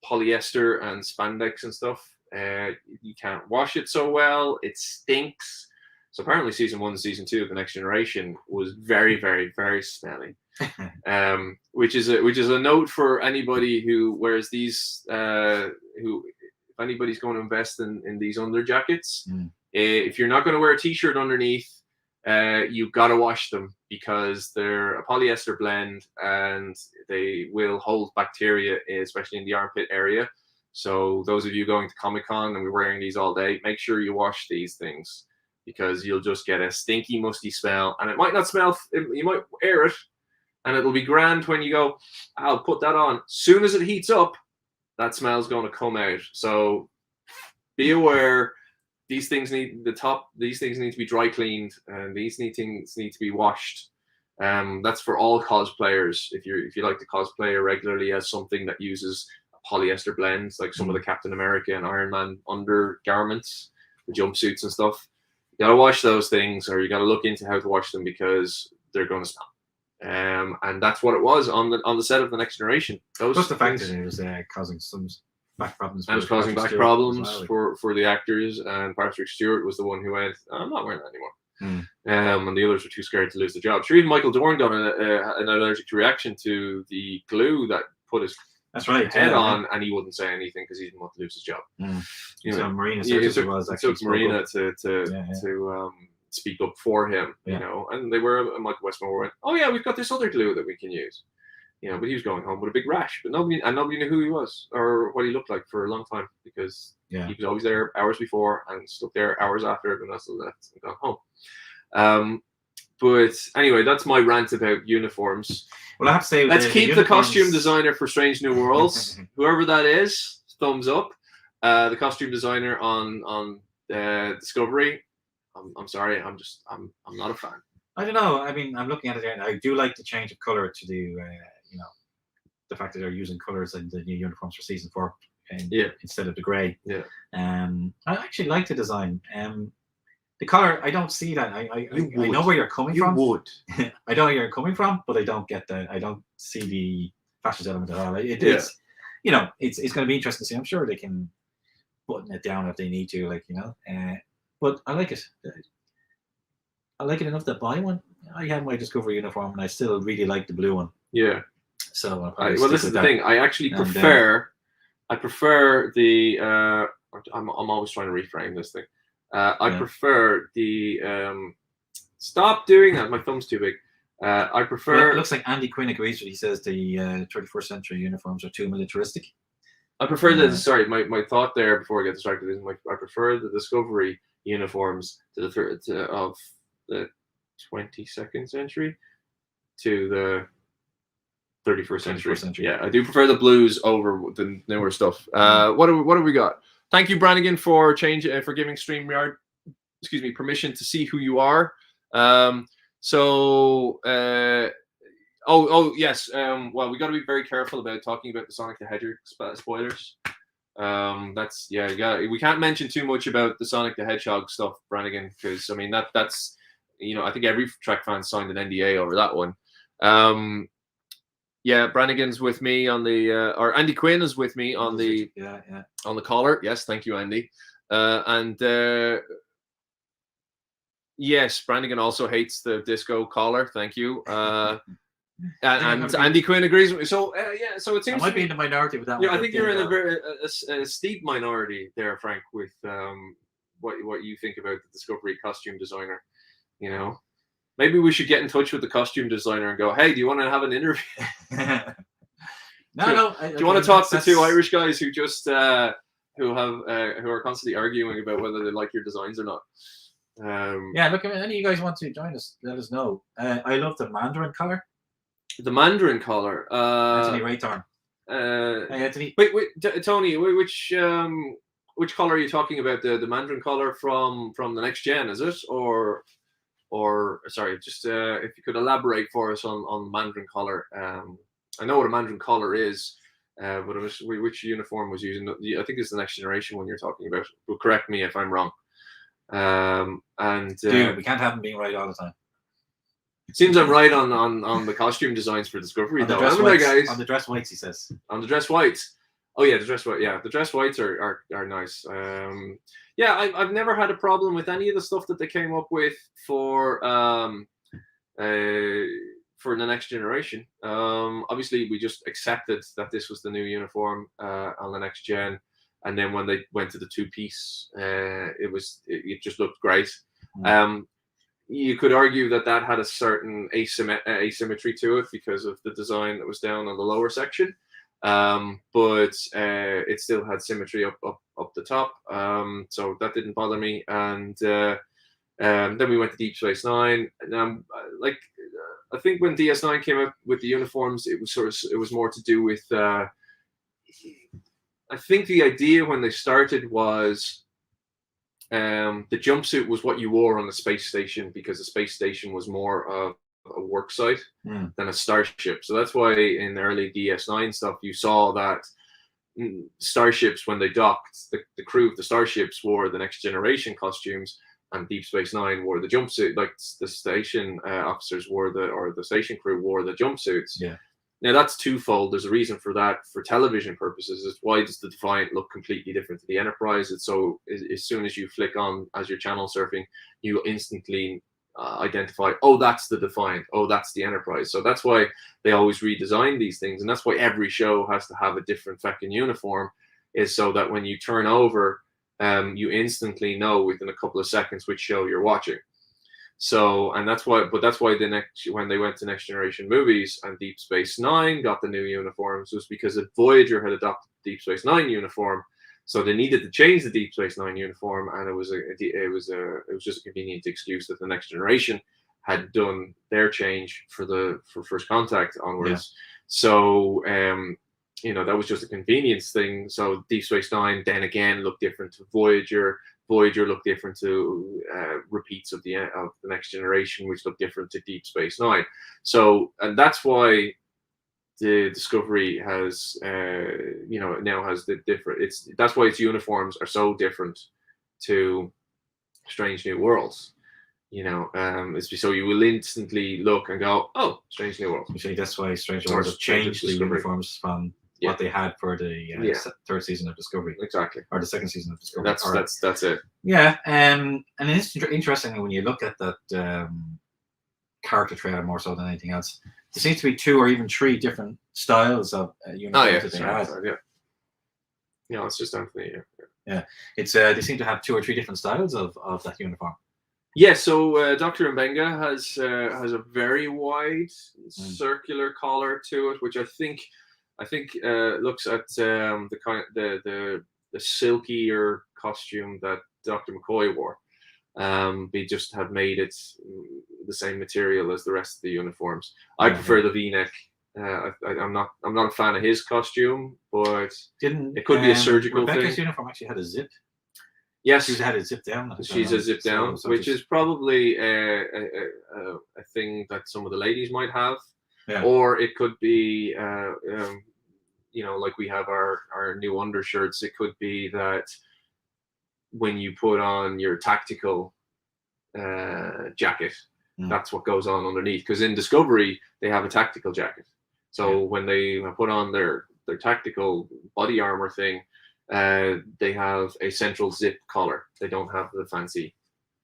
polyester and spandex and stuff. You can't wash it so well. It stinks. So apparently season 1 and season 2 of the Next Generation was very, very, very smelly, which is a note for anybody who wears these, if anybody's going to invest in these under jackets, if you're not going to wear a t-shirt underneath, you've got to wash them, because they're a polyester blend and they will hold bacteria, especially in the armpit area. So those of you going to Comic-Con and we're wearing these all day, make sure you wash these things, because you'll just get a stinky, musty smell, and it might not smell. You might air it, and it'll be grand when you go, I'll put that on. Soon as it heats up, that smell's going to come out. So be aware. These things need to be dry cleaned, and these things need to be washed. That's for all cosplayers. If you like to cosplay regularly as something that uses a polyester blend, like some of the Captain America and Iron Man undergarments, the jumpsuits and stuff. You gotta wash those things, or you gotta look into how to wash them, because they're going to smell. And that's what it was on the set of the Next Generation. Plus the fact that it was causing some back problems. And it was causing back problems for the actors, and Patrick Stewart was the one who went, I'm not wearing that anymore. And the others were too scared to lose the job. Sure, even Michael Dorn got an allergic reaction to the glue that put his head on, and he wouldn't say anything because he didn't want to lose his job. So Marina took Marina to speak up for him, and they were, Michael Westmore went, oh yeah, we've got this other glue that we can use, but he was going home with a big rash, but nobody knew who he was or what he looked like for a long time, because he was always there hours before and stuck there hours after everyone else had left and gone home. But anyway, that's my rant about uniforms. Well, I have to say, let's keep the costume designer for Strange New Worlds, whoever that is, thumbs up. The costume designer on Discovery, I'm sorry, I'm not a fan. I don't know. I mean, I'm looking at it here, and I do like the change of color to the, the fact that they're using colors in the new uniforms for season 4, instead of the grey. Yeah. I actually like the design. The color, I don't see that. I know where you're coming from. Would. I know where you're coming from, but I don't get that. I don't see the fascist element at all. It's it's going to be interesting to see. I'm sure they can button it down if they need to, but I like it. I like it enough to buy one. I have my Discovery uniform, and I still really like the blue one. Yeah. So well, this is the thing. I actually prefer. I prefer the. I'm always trying to reframe this thing. I prefer the. Stop doing that. My thumb's too big. I prefer. Well, it looks like Andy Quinn agrees. He says the 31st century uniforms are too militaristic. I prefer the. Sorry, my thought there before I get distracted is I prefer the Discovery uniforms of the 22nd century to the 31st century. Yeah, I do prefer the blues over the newer stuff. What have we got? Thank you, Brannigan, for giving StreamYard, permission to see who you are. Yes. Well, we got to be very careful about talking about the Sonic the Hedgehog spoilers. We can't mention too much about the Sonic the Hedgehog stuff, Brannigan, because I mean that's I think every Trek fan signed an NDA over that one. Brannigan's with me on the or Andy Quinn is with me on the on the caller. Yes, thank you, Andy. Yes, Brannigan also hates the disco collar. Thank you. And Andy Quinn agrees with me. So so it seems I might be in the minority with that. Yeah, I think you're in a very a steep minority there, Frank, with what you think about the Discovery costume designer. Maybe we should get in touch with the costume designer and go, hey, do you want to have an interview? No. Do you want to talk to two Irish guys who just who are constantly arguing about whether they like your designs or not? Look, if any of you guys want to join us, let us know. I love the Mandarin color. The Mandarin color. Anthony Raythorn. Hey, Anthony. Wait, Tony, which color are you talking about? The Mandarin color from the Next Gen, is it? Or sorry, just if you could elaborate for us on Mandarin color. I know what a Mandarin color is, but which uniform was using? I think it's the Next Generation one you're talking about. But correct me if I'm wrong. Dude, we can't have them being right all the time. It seems I'm right on the costume designs for Discovery, on the though. Dress whites, guys? On the dress whites, he says. On the dress whites. Oh yeah, the dress white. Yeah, the dress whites are nice. I've never had a problem with any of the stuff that they came up with for the Next Generation. Obviously, we just accepted that this was the new uniform on the Next Gen, and then when they went to the two-piece, it just looked great. You could argue that had a certain asymmetry to it because of the design that was down on the lower section. But it still had symmetry up the top, so that didn't bother me. And then we went to Deep Space Nine. I think when DS9 came out with the uniforms, it was more to do with. I think the idea when they started was the jumpsuit was what you wore on the space station, because the space station was more of a work site than a starship. So that's why in the early DS9 stuff you saw that starships, when they docked, the crew of the starships wore the Next Generation costumes, and Deep Space Nine wore the jumpsuit. Like the station officers the station crew wore the jumpsuits. Yeah. Now that's twofold. There's a reason for that. For television purposes, is why does the Defiant look completely different to the Enterprise? It's so as soon as you flick on as you're channel surfing, you instantly identify, oh, that's the Defiant, oh, that's the Enterprise. So that's why they always redesign these things, and that's why every show has to have a different fucking uniform, is so that when you turn over, you instantly know within a couple of seconds which show you're watching. So, and that's why when they went to Next Generation movies and Deep Space Nine got the new uniforms, was because Voyager had adopted the Deep Space Nine uniform. So they needed to change the Deep Space Nine uniform, and it was just a convenient excuse that the Next Generation had done their change for First Contact onwards. Yeah. So that was just a convenience thing. So Deep Space Nine then again looked different to Voyager. Voyager looked different to repeats of the Next Generation, which looked different to Deep Space Nine. So, and that's why the Discovery has, now has the different. That's why its uniforms are so different to Strange New Worlds. It's so you will instantly look and go, oh, Strange New Worlds. Actually, that's why Strange Or Worlds have changed the Discovery. uniforms from what they had for the third season of Discovery. Exactly. Or the second season of Discovery. That's it. Yeah, and it's interesting when you look at that character trailer more so than anything else. There seems to be 2 or even 3 different styles of uniforms that they had. Yeah, it's just Anthony. Yeah, it's they seem to have 2 or 3 different styles of that uniform. Yeah, so Dr. Mbenga has a very wide circular collar to it, which I think looks at the silkier costume that Dr. McCoy wore. They just have made it the same material as the rest of the uniforms. I prefer the V-neck. I'm not a fan of his costume, but it could be a surgical Rebecca's thing. uniform actually had a zip. Yes, she's had it zipped down. She's a zip down, which is probably a thing that some of the ladies might have, or it could be like we have our new undershirts. It could be that when you put on your tactical jacket, that's what goes on underneath. Because in Discovery they have a tactical jacket, so when they put on their tactical body armor thing, they have a central zip collar. They don't have the fancy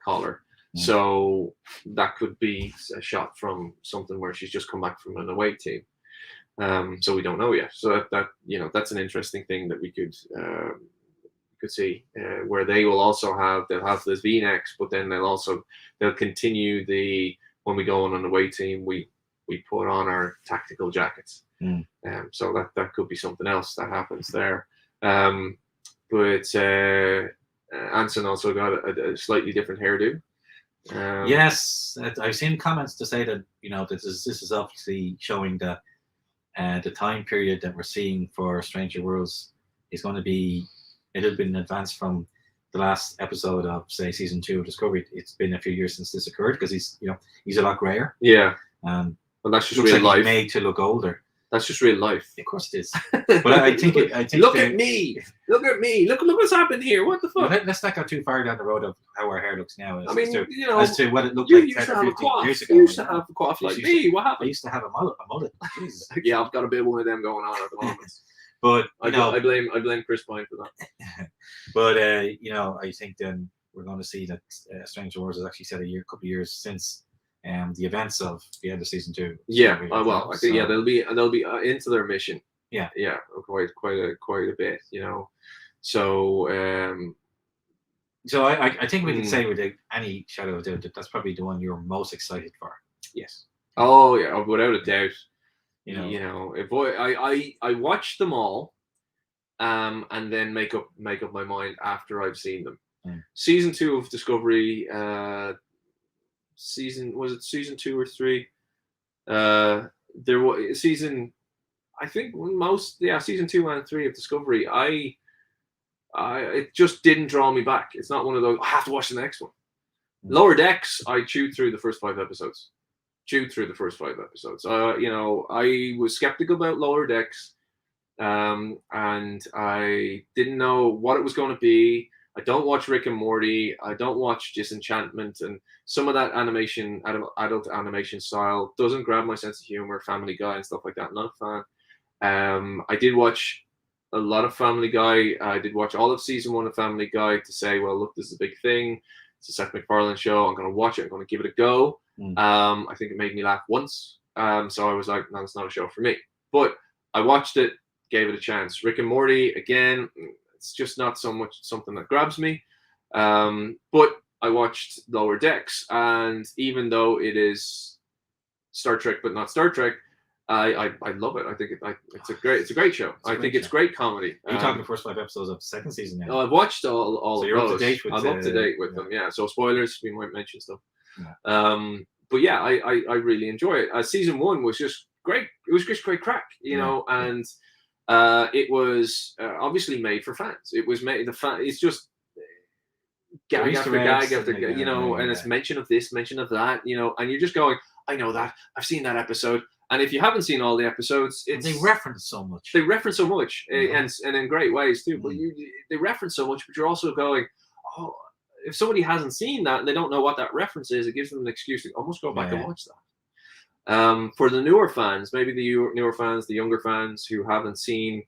collar. So that could be a shot from something where she's just come back from an away team. So we don't know yet. So that that's an interesting thing that we could see, where they'll have the V-necks, but then they'll continue when we go on an away team, we put on our tactical jackets. So that could be something else that happens there. But Anson also got a slightly different hairdo. Yes, I've seen comments to say that this is obviously showing that the time period that we're seeing for Stranger Worlds is going to be a little bit in advance from the last episode of, say, season 2 of Discovery. It's been a few years since this occurred because he's a lot grayer. Yeah. Well, that's just real life. He's made to look older. That's just real life. Of course it is. But I think look at me. Look at me. Look what's happened here. What the fuck? Let's not go too far down the road of how our hair looks now. As to what it looked like 10 or 15 years ago. You used to have a coif like me. What happened? I used to have a mullet. Yeah, I've got a bit of one of them going on at the moment. But I blame Chris Pine for that. But I think then we're going to see that Stranger Worlds is actually set a couple of years since the events of the end of season 2. Yeah, I think they'll be into their mission. Yeah, quite a bit, So I think we can say with any shadow of a doubt that that's probably the one you're most excited for. Yes. Oh yeah, without a doubt. I watch them all, and then make up my mind after I've seen them. Season 2 of Discovery. Season 2 or 3? There was season 2 and 3 of Discovery. It just didn't draw me back. It's not one of those I have to watch the next one. Lower Decks, I chewed through the first 5 episodes. I was skeptical about Lower Decks, and I didn't know what it was going to be. I don't watch Rick and Morty. I don't watch Disenchantment, and some of that animation, adult animation style, doesn't grab my sense of humor. Family Guy and stuff like that. Not a fan. I did watch a lot of Family Guy. I did watch all of season 1 of Family Guy to say, well, look, this is a big thing. It's a Seth MacFarlane show. I'm going to watch it. I'm going to give it a go. I think it made me laugh once. So I was like, no, it's not a show for me. But I watched it, gave it a chance. Rick and Morty, again, it's just not so much something that grabs me. But I watched Lower Decks, and even though it is Star Trek but not Star Trek, I love it. I think it's a great show. I think it's great comedy. Are you talking the first 5 episodes of the second season now? No, I've watched all so of you're those. Up to date with, I'm up to date with them. Yeah. So spoilers, we might mention stuff. Yeah. But yeah, I really enjoy it. Season 1 was just great. It was just great crack, and it was obviously made for fans. It was made It's just gag after gag after gag, and it's mention of this, mention of that, and you're just going, I know that, I've seen that episode. And if you haven't seen all the episodes, they reference so much. And in great ways too. But they reference so much, but you're also going, oh, if somebody hasn't seen that and they don't know what that reference is, it gives them an excuse to almost go back and watch that. For the newer fans, maybe the newer fans, the younger fans who haven't seen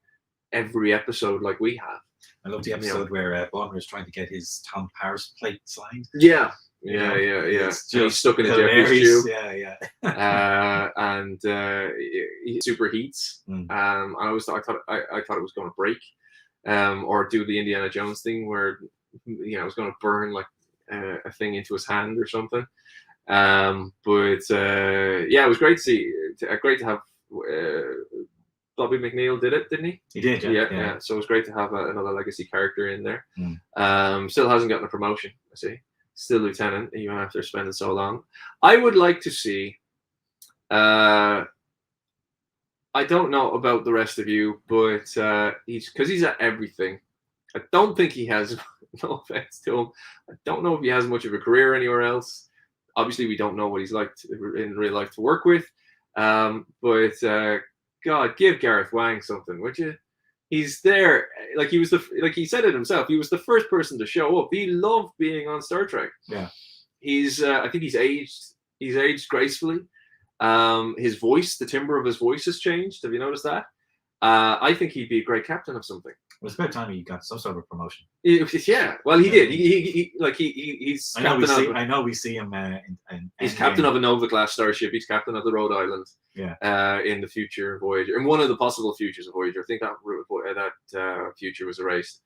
every episode like we have. I love the episode where Bonner is trying to get his Tom Paris plate signed. Yeah. It's He's stuck in a hilarious. Jeffrey's tube. And he superheats. I thought it was going to break, or do the Indiana Jones thing where it was going to burn like a thing into his hand or something. But it was great to see. Great to have. Bobby McNeil did it, didn't he? He did, yeah. So it was great to have another legacy character in there. Still hasn't gotten a promotion, I see. Still lieutenant, even after spending so long. I would like to see. I don't know about the rest of you, but he's at everything. I don't think he has. No offense to him. I don't know if he has much of a career anywhere else. Obviously, we don't know what he's like in real life to work with. But God, give Gareth Wang something, would you? He's there, like he he said it himself. He was the first person to show up. He loved being on Star Trek. Yeah, I think he's aged. He's aged gracefully. His voice, the timbre of his voice has changed. Have you noticed that? I think he'd be a great captain of something. It was about time he got some sort of promotion. Yeah, well, he did. He's. I know we see him. He's captain of a Nova class starship. He's captain of the Rhode Island. Yeah. In the future Voyager, in one of the possible futures of Voyager, I think that future was erased.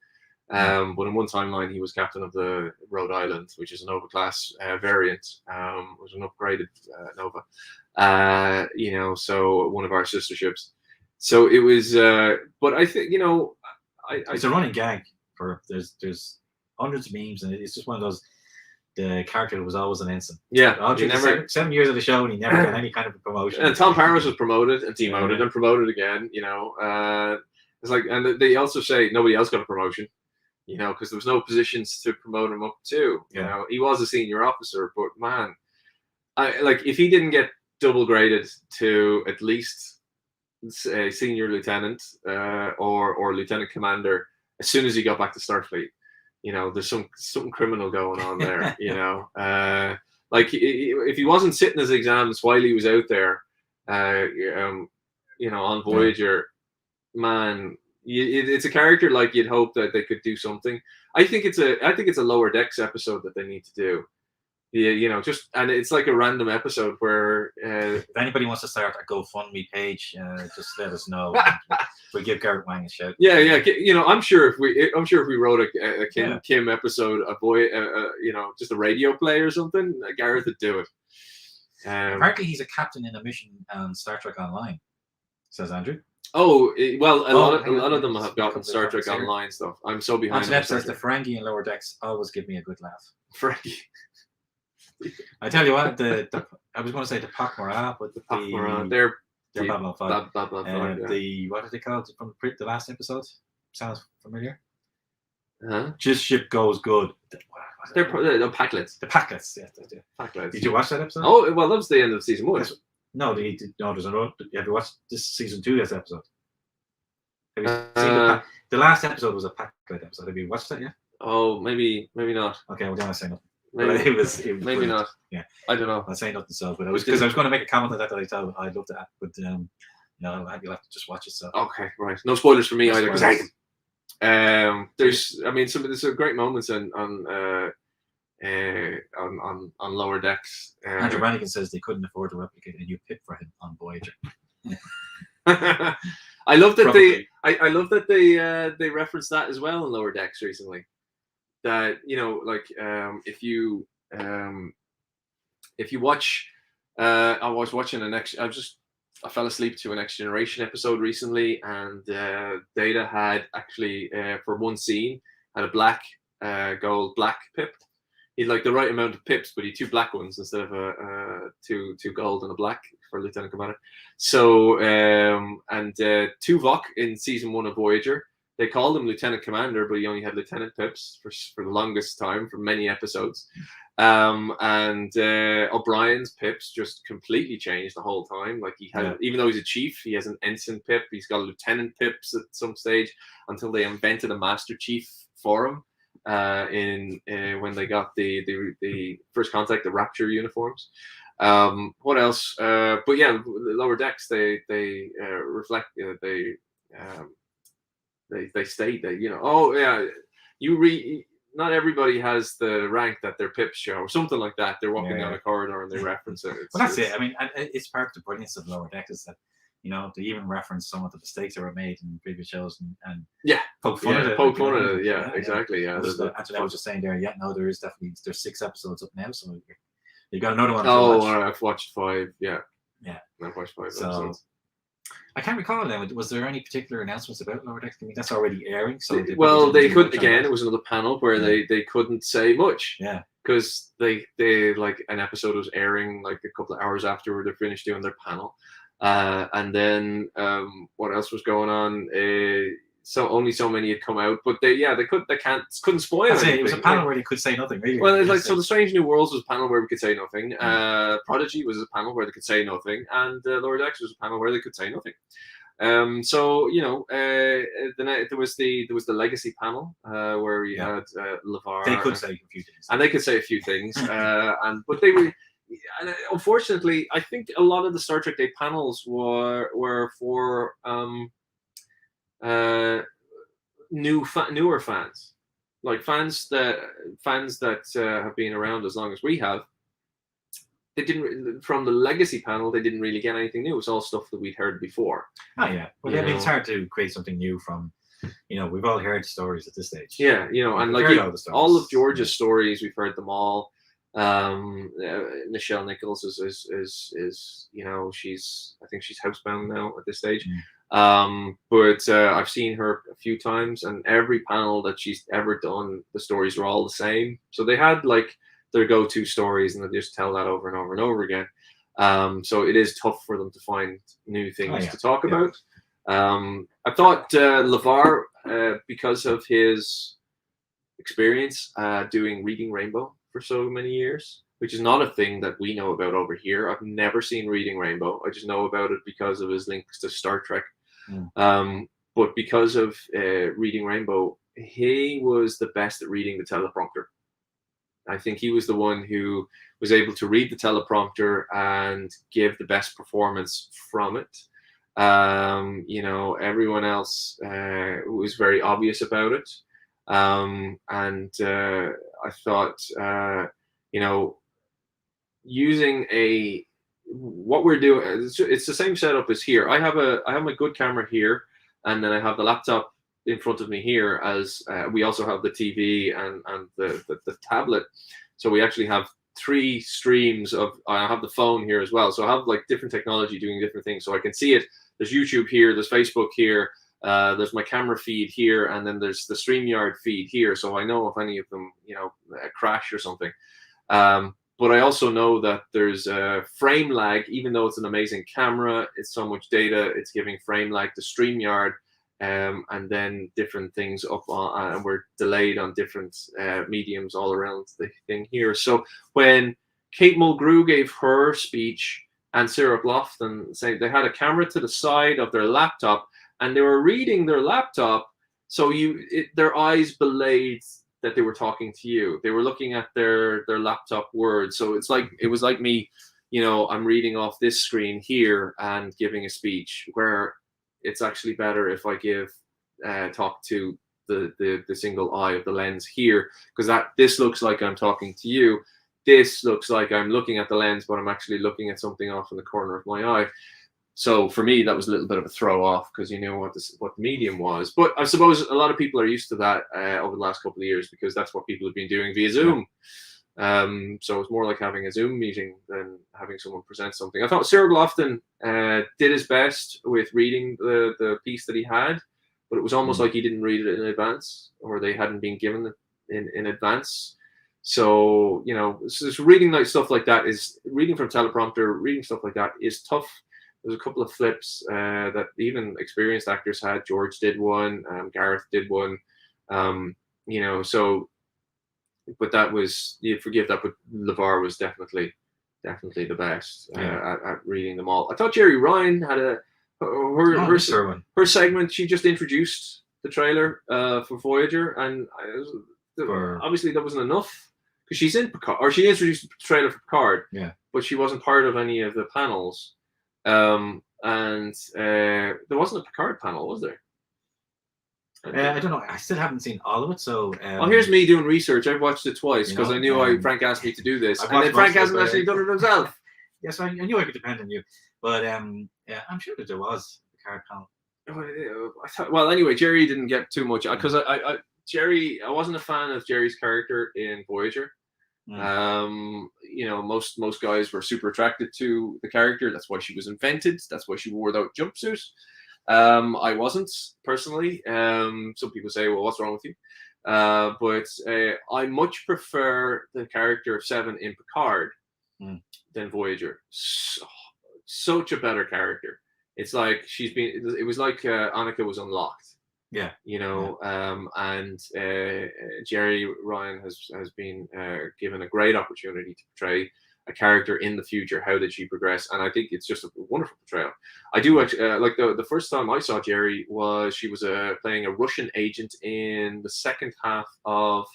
But in one timeline, he was captain of the Rhode Island, which is a Nova class variant. It was an upgraded Nova. So one of our sister ships. So it was. But I think it's a running gag for there's hundreds of memes, and it's just one of those. The character was always an ensign. Yeah, seven years of the show, and he never got any kind of a promotion. And Tom Paris was promoted and demoted and promoted again. It's like, and they also say nobody else got a promotion. Because there was no positions to promote him up to. He was a senior officer, but man, if he didn't get double graded to at least a senior lieutenant or lieutenant commander as soon as he got back to Starfleet. There's something criminal going on there. If he wasn't sitting his exams while he was out there, on Voyager, man, it's a character like you'd hope that they could do something. I think it's a Lower Decks episode that they need to do. And it's like a random episode where if anybody wants to start a GoFundMe page, just let us know. We give Gareth Wang a shout. Yeah. I'm sure if we wrote a Kim episode, just a radio play or something, Gareth would do it. Apparently, he's a captain in a mission on Star Trek Online, says Andrew. Oh well, a lot of them have gotten Star Trek Online stuff. I'm so behind. Antoinette says the Ferengi in Lower Decks always give me a good laugh. Ferengi. I tell you what, I was going to say the Pak Mara, but the Pak Mara, they're Babylon 5. Babylon 5, yeah. What are they called from the last episode? Sounds familiar. Huh? Just ship goes good. They're Packlets. The Packlets, yes. Packlets. Did you watch that episode? Oh well, that was the end of season 1. No, there's another. Have you watched this season 2? This episode. Have you seen the last episode was a Packlet episode? Have you watched that yet? Oh, maybe not. Okay, well, then I say nothing. Maybe, it was maybe brilliant. not. Yeah, I don't know. I'll say nothing so, but I was going to make a comment on that I thought I'd love to add, but you'll have to just watch it. So okay, right. No spoilers for me either. There's some great moments on Lower Decks. Andrew Brannigan says they couldn't afford to replicate a new pip for him on Voyager. I love that I love that they referenced that as well in Lower Decks recently. That if you watch, I was watching I fell asleep to a Next Generation episode recently, and Data had actually for one scene had a gold black pip. He had the right amount of pips, but he had 2 black ones instead of two gold and a black for Lieutenant Commander. So Tuvok in season 1 of Voyager, they called him Lieutenant Commander, but he only had Lieutenant pips for the longest time, for many episodes. O'Brien's pips just completely changed the whole time. He had, even though he's a chief, he has an ensign pip. He's got lieutenant pips at some stage until they invented a master chief for him. in when they got the First Contact, the Rapture uniforms. What else? But yeah, Lower Decks, they reflect, they state that, oh yeah, not everybody has the rank that their pips show, or something like that. They're walking down a corridor and they reference it. Well, that's it. I mean, it's part of the brilliance of Lower Deck is that, they even reference some of the mistakes that were made in previous shows and poke fun at it. Poke fun at it. Yeah, exactly. Yeah. Actually, I was just saying there. Yeah, no, there's 6 episodes up now, so you got another one. Oh, I've watched 5. Yeah. Yeah. I've watched 5 so, episodes. I can't recall now. Was there any particular announcements about Lower Decks? I mean, that's already airing. So they couldn't. Again, it was another panel where they couldn't say much. Yeah. Because they like an episode was airing like a couple of hours after they finished doing their panel, and then what else was going on? So only so many had come out, but they couldn't spoil anything. It was a panel where they could say nothing. Really. Well, it's like so. The Strange New Worlds was a panel where we could say nothing. Prodigy was a panel where they could say nothing, and Lower Decks was a panel where they could say nothing. So there was the Legacy panel where we had LeVar. They could say a few things, and they could say a few things, but they were. And unfortunately, I think a lot of the Star Trek Day panels were for newer fans, like fans that have been around as long as we have. They didn't, from the Legacy panel, they didn't really get anything new. It was all stuff that we'd heard before. Oh yeah, well, I mean, it's hard to create something new from, we've all heard stories at this stage. Yeah, and like all of George's stories, we've heard them all. Nichelle Nichols is I think she's housebound now at this stage. But I've seen her a few times, and every panel that she's ever done, the stories are all the same. So they had like their go-to stories, and they just tell that over and over and over again. So it is tough for them to find new things to talk about. I thought LeVar, because of his experience doing Reading Rainbow for so many years, which is not a thing that we know about over here. I've never seen Reading Rainbow. I just know about it because of his links to Star Trek. But because of Reading Rainbow, he was the best at reading the teleprompter. I think he was the one who was able to read the teleprompter and give the best performance from it. Everyone else was very obvious about it. And I thought, using what we're doing, it's the same setup as here. I have my good camera here, and then I have the laptop in front of me here, as we also have the TV and the tablet. So we actually have 3 streams of. I have the phone here as well. So I have like different technology doing different things. So I can see it. There's YouTube here. There's Facebook here. There's my camera feed here, and then there's the StreamYard feed here. So I know if any of them, crash or something. But I also know that there's a frame lag, even though it's an amazing camera. It's so much data. It's giving frame lag to StreamYard. And then different things up on, and we're delayed on different mediums all around the thing here. So when Kate Mulgrew gave her speech and Sarah Bluffton saying they had a camera to the side of their laptop and they were reading their laptop, so their eyes belayed that they were talking to you. They were looking at their laptop words. So it was like me, I'm reading off this screen here and giving a speech, where it's actually better if I talk to the single eye of the lens here, because this looks like I'm talking to you. This looks like I'm looking at the lens, but I'm actually looking at something off in the corner of my eye. So for me, that was a little bit of a throw off, because you know what the medium was. But I suppose a lot of people are used to that over the last couple of years, because that's what people have been doing via Zoom. So it's more like having a Zoom meeting than having someone present something. I thought Cyril Lofton did his best with reading the piece that he had, but it was almost like he didn't read it in advance, or they hadn't been given it in advance. So, so reading stuff like that is reading from teleprompter, reading stuff like that is tough. There's a couple of flips that even experienced actors had. George did one, Gareth did one, so. But that was, you forgive that, but LeVar was definitely the best at reading them all. I thought Jerry Ryan had her segment. She just introduced the trailer for Voyager, and obviously that wasn't enough because she's in Picard, or she introduced the trailer for Picard. Yeah. But she wasn't part of any of the panels. And there wasn't a Picard panel, was there? I don't know. I still haven't seen all of it, so. Well, here's me doing research. I've watched it twice because I knew Frank asked me to do this, and then Frank hasn't actually done it himself. Yes, I knew I could depend on you, but yeah, I'm sure that there was a Picard panel. Well, anyway, Jerry didn't get too much because I wasn't a fan of Jerry's character in Voyager. Most guys were super attracted to the character. That's why she was invented. That's why she wore that jumpsuit. I wasn't personally. Some people say, "Well, what's wrong with you?" But I much prefer the character of Seven in Picard than Voyager. Such a better character. It's like it was like Annika was unlocked. Yeah. And Jerry Ryan has been given a great opportunity to portray a character in the future. How did she progress? And I think it's just a wonderful portrayal. I do actually like the first time I saw Jerry was she was playing a Russian agent in the second half of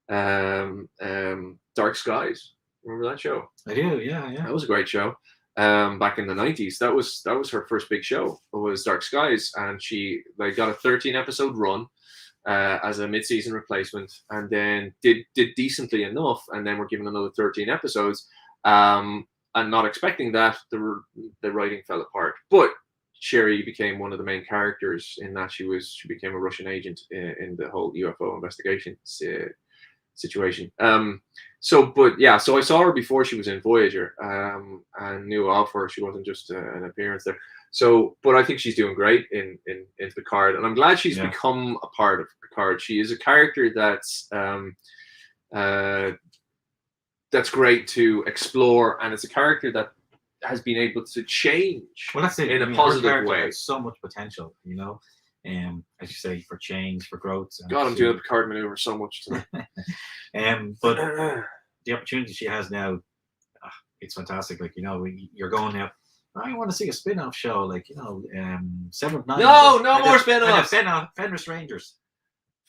Dark Skies. Remember that show? I do. Yeah. That was a great show. Back in the 90s, that was her first big show. It was Dark Skies, and they got a 13-episode run as a mid-season replacement, and then did decently enough, and then we're given another 13 episodes, and not expecting that the writing fell apart. But Sherry became one of the main characters in that she became a Russian agent in the whole UFO investigation situation. So I saw her before she was in Voyager, and knew of her. She wasn't just an appearance there. So, but I think she's doing great in Picard, and I'm glad she's become a part of Picard. She is a character that's great to explore, and it's a character that has been able to change in a positive way. Has so much potential, as you say, for change, for growth. God, I'm doing the Picard maneuver so much today. But the opportunity she has now, it's fantastic. Like, you're going now. I want to see a spin-off show, like 7 of 9. No more spin-offs. Fenris Rangers.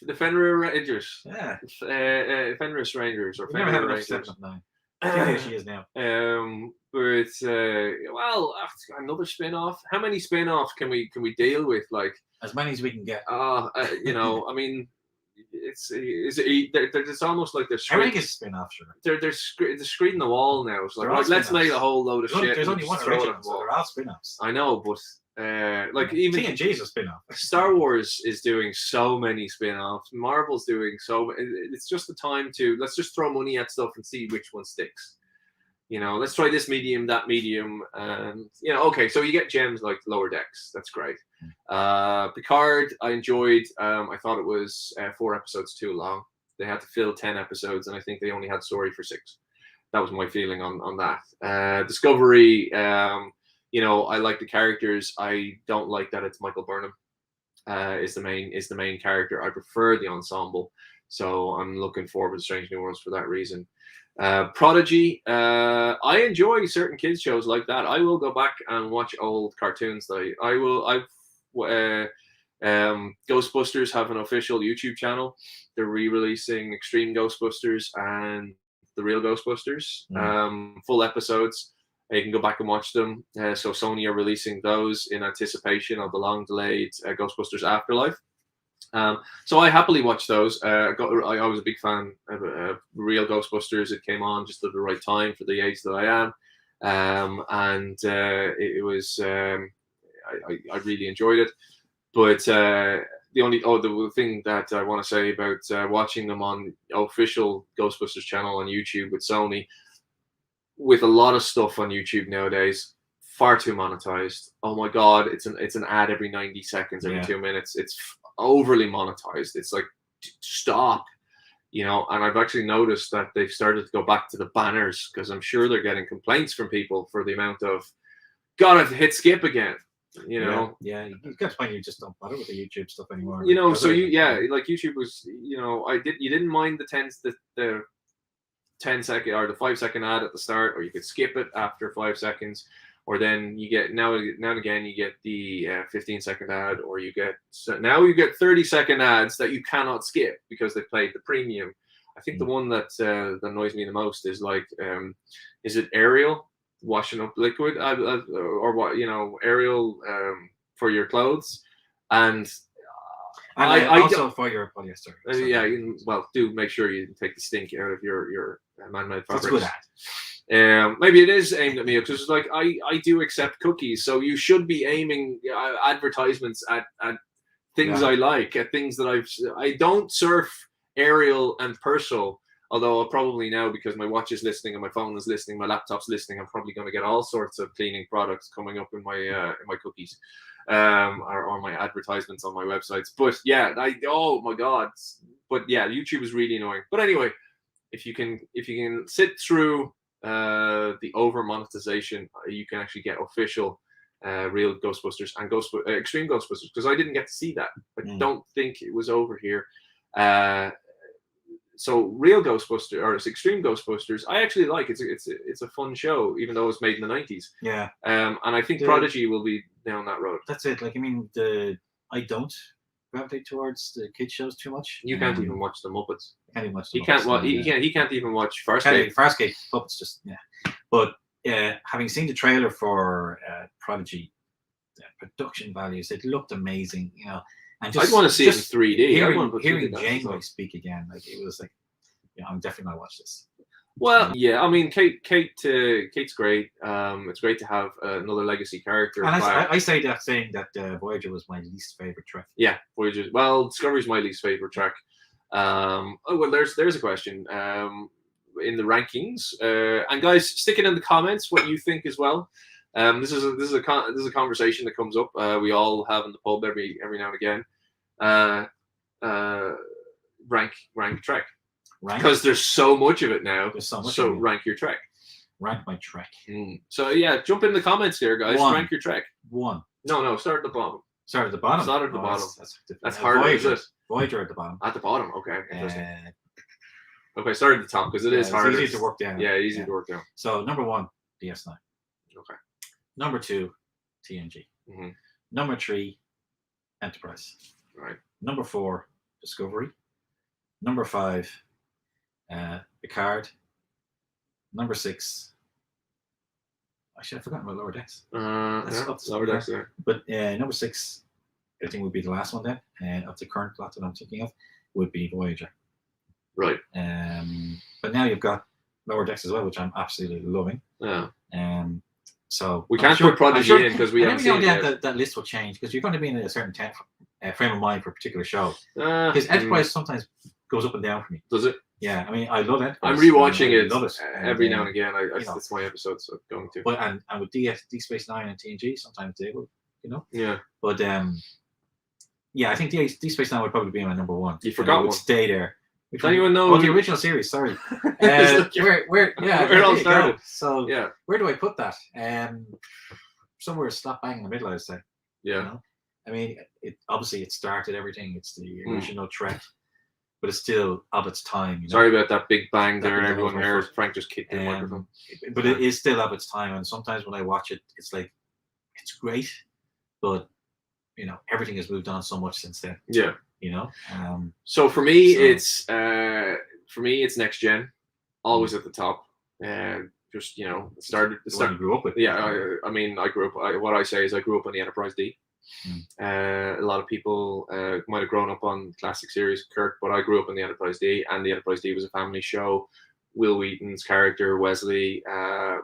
The Fenrir Rangers. Yeah. Fenris Rangers or Fenrir Fenrir Rangers. 7 of 9. Here she is now. But another spin-off. How many spin-offs can we deal with? Like as many as we can get. I mean, it's almost like they're everything is a spin-off. Sure. They're screening the wall now. It's like let's make a whole load of shit. There's only one original, so they're all spin-offs. I know, but even TNG's a spin-off. Star Wars is doing so many spin-offs. Marvel's doing so. It's just the time to let's just throw money at stuff and see which one sticks. Let's try this medium, that medium, and okay. So you get gems like Lower Decks. That's great. Picard, I enjoyed. I thought it was 4 episodes too long. They had to fill 10 episodes, and I think they only had story for 6. That was my feeling on that. Discovery. I like the characters. I don't like that it's Michael Burnham is the main character. I prefer the ensemble, so I'm looking forward to Strange New Worlds for that reason. Prodigy. I enjoy certain kids shows like that. I will go back and watch old cartoons. Ghostbusters have an official YouTube channel. They're re-releasing Extreme Ghostbusters and the Real Ghostbusters, full episodes. You can go back and watch them. So Sony are releasing those in anticipation of the long-delayed Ghostbusters Afterlife. So I happily watch those. I was a big fan of Real Ghostbusters. It came on just at the right time for the age that I am, and it was. I really enjoyed it. But the thing that I want to say about watching them on official Ghostbusters channel on YouTube with Sony, with a lot of stuff on YouTube nowadays, far too monetized. Oh my God, it's an ad every 90 seconds, every 2 minutes. It's overly monetized. It's like, stop, and I've actually noticed that they've started to go back to the banners because I'm sure they're getting complaints from people for the amount of, God, I've hit skip again. Yeah, you got to find you just don't bother with the YouTube stuff anymore. Like YouTube was, you didn't mind the 10 second or the 5 second ad at the start, or you could skip it after 5 seconds. or then you get now and again you get the 15-second ad, or now you get 30-second ads that you cannot skip because they played the premium. I think the one that annoys me the most is like, is it Ariel washing up liquid, or what, Ariel for your clothes, and I also for your polyester. Well, do make sure you take the stink out of your man-made fabrics. That's a good ad. Maybe it is aimed at me because it's like I do accept cookies, so you should be aiming advertisements at things I like, at things that I don't surf Ariel and Persil, although I'll probably now, because my watch is listening and my phone is listening, my laptop's listening, I'm probably going to get all sorts of cleaning products coming up in my cookies, or my advertisements on my websites. But yeah, oh my god! But yeah, YouTube is really annoying. But anyway, if you can sit through the over monetization, you can actually get official real Ghostbusters and Extreme Ghostbusters, because I didn't get to see that. I don't think it was over here. So real Ghostbusters or Extreme Ghostbusters, I actually like. It's a fun show, even though it was made in the 90s. Yeah. And I think Prodigy will be down that road. That's it. Like, I mean, I don't gravitate towards the kids shows too much. You can't even watch the Muppets. Can't even watch the Muppets. He can't even watch Farscape. Farscape Muppets, just But having seen the trailer for Prodigy, the production values, it looked amazing. And I'd want to see it in 3D. Hearing Janeway speak again, like, it was like, I'm definitely gonna watch this. Well, yeah, I mean, Kate's great. It's great to have another legacy character. And I say that saying that Voyager was my least favorite Trek. Yeah, Voyager. Well, Discovery's my least favorite Trek. There's a question in the rankings, and guys, stick it in the comments what you think as well. This is a conversation that comes up. We all have in the pub every now and again. Rank Trek, because there's so much of it now. There's so much. So rank your Trek. Rank my Trek. So yeah, jump in the comments here, guys. Rank your Trek. 1. No, start at the bottom. Start at the bottom. Start at the bottom. That's harder. Voyager. Voyager at the bottom. At the bottom. Okay. Interesting. Okay, start at the top because it is harder. It's easy to work down. Yeah, easy to work down. So number 1, DS9. Okay. Number 2, TNG. Number 3, Enterprise. Right. Number 4, Discovery. Number 5, Picard. Number 6. Actually, I've forgotten about Lower Decks. Lower Decks there. But number 6, I think would be the last one then. And of the current plot that I'm thinking of, would be Voyager. Right. But now you've got Lower Decks as well, which I'm absolutely loving. Yeah. So we can't put Prodigy in because we haven't seen it. That list will change because you're going to be in a certain frame of mind for a particular show. Because Enterprise sometimes goes up and down for me. Does it? Yeah, I mean, I love it. I'm rewatching it every now and again. That's my episode, so going to. But and with Deep Space Nine and TNG, sometimes they will, Yeah. But yeah, I think Deep Space Nine would probably be my number 1. You forgot one. Would stay there. Does anyone know? The original series. Sorry. Where it all started. So yeah, where do I put that? Somewhere slap bang in the middle, I'd say. Yeah. I mean, it started everything. It's the original Trek, but it's still of its time. Sorry about that big bang there. Everyone heard Frank just kicked the microphone. But it is still of its time, and sometimes when I watch it, it's like it's great, but everything has moved on so much since then. Yeah. So for me, it's Next Gen, always at the top, and just started. You grew up with. Yeah, I mean, I grew up. What I say is, I grew up on the Enterprise D. A lot of people might have grown up on classic series Kirk, but I grew up on the Enterprise D, and the Enterprise D was a family show. Will Wheaton's character Wesley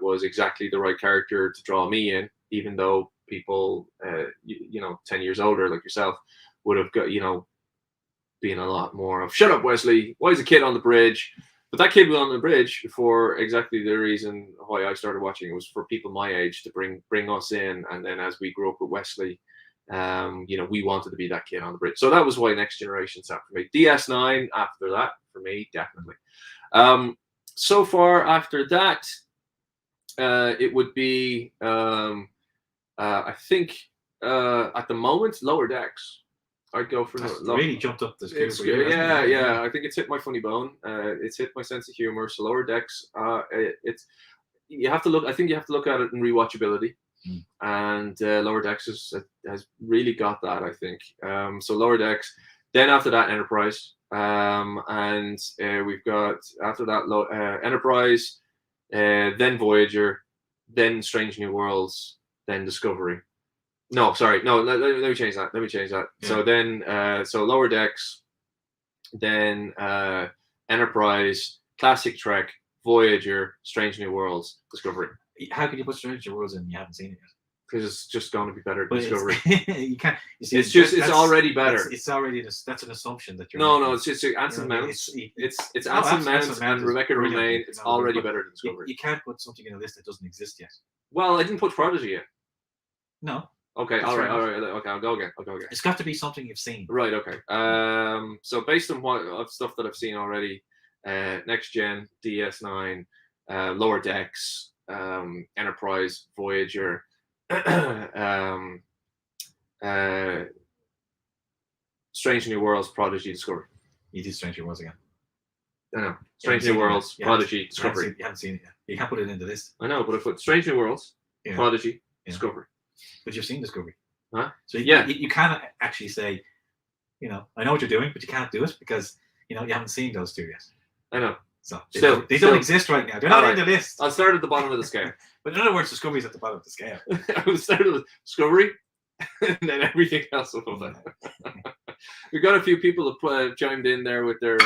was exactly the right character to draw me in, even though people 10 years older like yourself would have got being a lot more of shut up Wesley, why is a kid on the bridge? But that kid was on the bridge for exactly the reason why I started watching. It was for people my age to bring us in, and then as we grew up with Wesley, we wanted to be that kid on the bridge. So that was why Next Generation sat for me. DS9 after that for me, definitely. So far after that, it would be I think at the moment Lower Decks. I'd go for really jumped up the scale. Yeah. I think it's hit my funny bone. It's hit my sense of humor. So Lower Decks, you have to look. I think you have to look at it in rewatchability. and Lower Decks has really got that, I think. So Lower Decks, then after that Enterprise, and we've got after that Enterprise, then Voyager, then Strange New Worlds, then Discovery. No, sorry, no. Let me change that. Yeah. So then, so Lower Decks, then Enterprise, Classic Trek, Voyager, Strange New Worlds, Discovery. How can you put Strange New Worlds in? You haven't seen it yet. Because it's just going to be better than Discovery. You can't. You see, it's already better. It's already that's an assumption that you're. No, it's just Anson Mount. It's Anson Mount and Rebecca Romaine. It's already better than Discovery. You can't put something in a list that doesn't exist yet. Well, I didn't put Prodigy yet. No. Okay, all right. Okay, I'll go again. It's got to be something you've seen. Right. Okay. So based on stuff that I've seen already, Next Gen, DS9, Lower Decks, Enterprise, Voyager, Strange New Worlds, Prodigy, Discovery. You did Strange New Worlds again. I know. Strange New Worlds, Prodigy, Discovery. You haven't seen it yet. You can't put it into this. I know, but I put Strange New Worlds, Prodigy, Discovery. But you've seen Discovery. Huh? So you can't actually say, I know what you're doing, but you can't do it because, you haven't seen those two yet. I know. So they don't exist right now. They're not in the list. I'll start at the bottom of the scale. But in other words, Discovery's at the bottom of the scale. I would start with Discovery, and then everything else above that. We've got a few people that chimed in there with their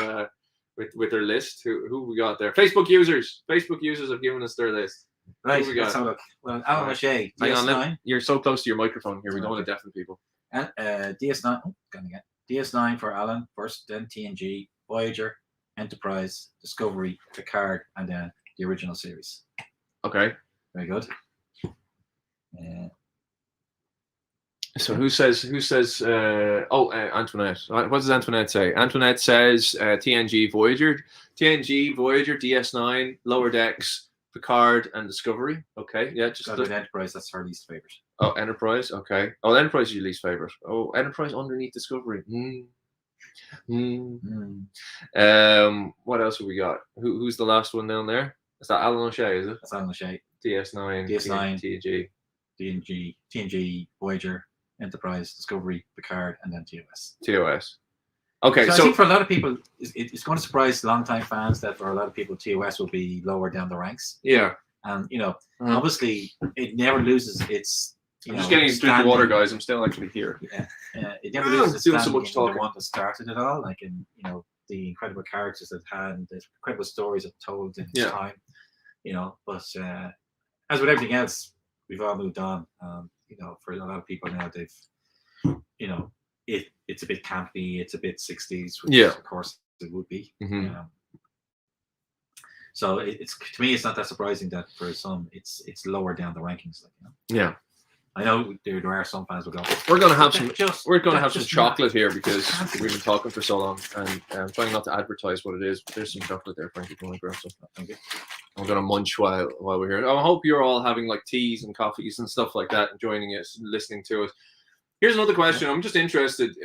with their list. Who we got there? Facebook users. Facebook users have given us their list. Right, let's have a look. Well, Alan O'Shea, DS9. You're so close to your microphone here. We don't want to deafen people. And DS9. Gone again. DS9 for Alan first, then TNG, Voyager, Enterprise, Discovery, Picard, and then the original series. Okay. Very good. So who says? Antoinette. What does Antoinette say? Antoinette says TNG, Voyager, DS9, Lower Decks, Picard, and Discovery. Okay, yeah, just Enterprise. That's her least favorite. Oh, Enterprise. Okay. Oh, Enterprise is your least favorite. Oh, Enterprise underneath Discovery. What else have we got? Who's the last one down there? Is that Alan O'Shea? Is it? That's Alan O'Shea. DS9, TNG, Voyager, Enterprise, Discovery, Picard, and then TOS. Okay, so I think for a lot of people, it's going to surprise longtime fans that for a lot of people, TOS will be lower down the ranks. Yeah. And, obviously, it never loses its. I'm just getting a drink of water, guys. I'm still actually here. Yeah. It never loses its doing standing so much talking. the one that started it all, like in, the incredible characters it had and the incredible stories it told in its time. But as with everything else, we've all moved on. For a lot of people now, they've, it's a bit campy, it's a bit 60s, which of course it would be. Mm-hmm. So it's to me, it's not that surprising that for some, it's lower down the rankings. Yeah. I know there are some fans who go. We're gonna have some. We're gonna have some chocolate here because we've been talking for so long, and I'm trying not to advertise what it is. But there's some chocolate there, Frank. If you want to grab some, thank you. I'm gonna munch while we're here. I hope you're all having like teas and coffees and stuff like that, and joining us, listening to us. Here's another question. I'm just interested.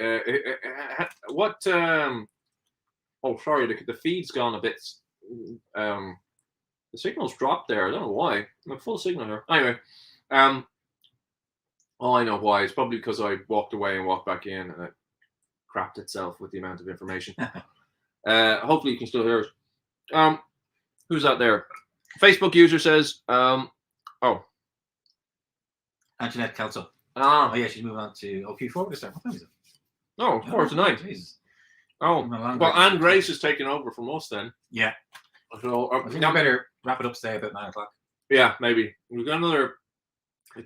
What? Oh, sorry. The feed's gone a bit. The signal's dropped there. I don't know why. I'm a full signal here. Anyway. Oh, I know why. It's probably because I walked away and walked back in and it crapped itself with the amount of information. Hopefully you can still hear us. Who's out there? Facebook user says, Antoinette Kelso. Oh, yeah, she's moving on to Q4 this time. What time is it? Oh, 4 to 9. Jesus. Oh, well, Anne Grace is taking over from us then. Yeah. So, I think we better wrap it up today about 9 o'clock. Yeah, maybe. We've got another...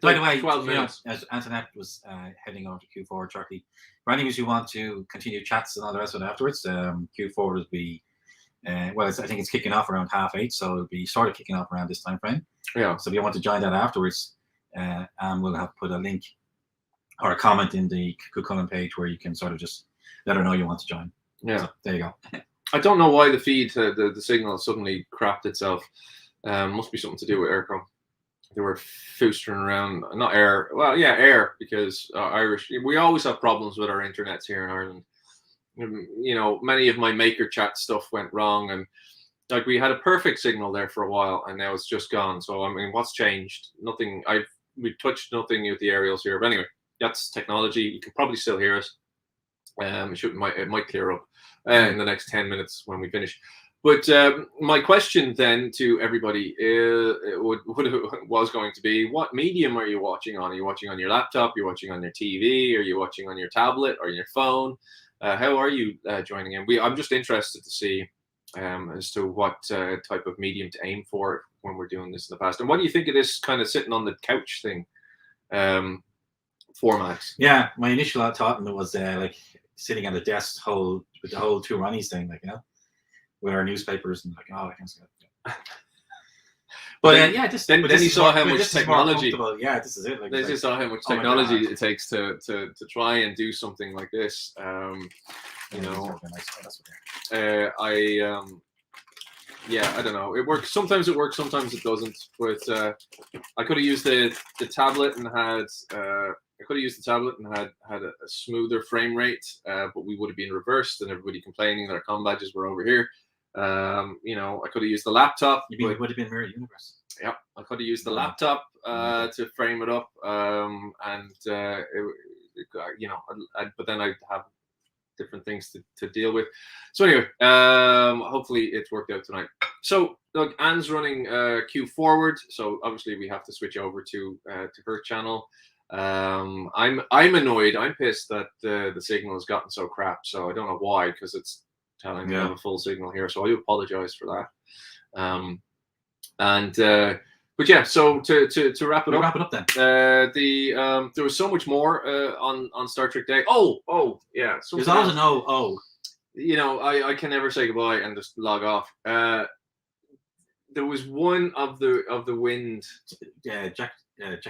By the way, 12 minutes. As Antoinette was heading over to Q4 shortly, for any of you who want to continue chats and all the rest of it afterwards, Q4 will be, I think it's kicking off around 8:30, so it'll be sort of kicking off around this time frame. Yeah. So if you want to join that afterwards, and we'll have put a link or a comment in the OConnell page where you can sort of just let her know you want to join. Yeah. So there you go. I don't know why the feed, the signal suddenly crapped itself. Must be something to do with Aircom. They were foostering around, not air. Well, yeah, air, because Irish. We always have problems with our internets here in Ireland. Many of my Maker Chat stuff went wrong, and like we had a perfect signal there for a while, and now it's just gone. So I mean, what's changed? Nothing. I've we've touched nothing with the aerials here. But anyway, that's technology. You can probably still hear us. It might clear up in the next 10 minutes when we finish. But my question then to everybody was going to be, what medium are you watching on? Are you watching on your laptop? You're watching on your TV? Are you watching on your tablet or your phone? How are you joining in? I'm just interested to see as to what type of medium to aim for when we're doing this in the past. And what do you think of this kind of sitting on the couch thing format? Yeah, my initial thought on it was like sitting at a desk with the whole two Ronnies thing, like, you know, with our newspapers and like, oh, I can't see that. But then you saw how much technology. Yeah, this is it. Like, they just saw how much technology it takes to try and do something like this. You know, I don't know. It works. Sometimes it works. Sometimes it doesn't. But I could have used the tablet and had. I could have used the tablet and had a smoother frame rate, but we would have been reversed and everybody complaining that our comm badges were over here. You know, I could have used the laptop. It would have been Mirror Universe. Yeah, I could have used the laptop to frame it up, you know, but then I'd have different things to deal with. So anyway, hopefully it's worked out tonight. So look, Anne's running Q forward, so obviously we have to switch over to her channel. I'm annoyed. I'm pissed that the signal has gotten so crap. So I don't know why, because it's telling me I have a full signal here. So I do apologize for that. But yeah, so to wrap it up then. There was so much more on Star Trek Day. Oh yeah. There's always an oh. You know, I can never say goodbye and just log off. There was one of the wind. Jack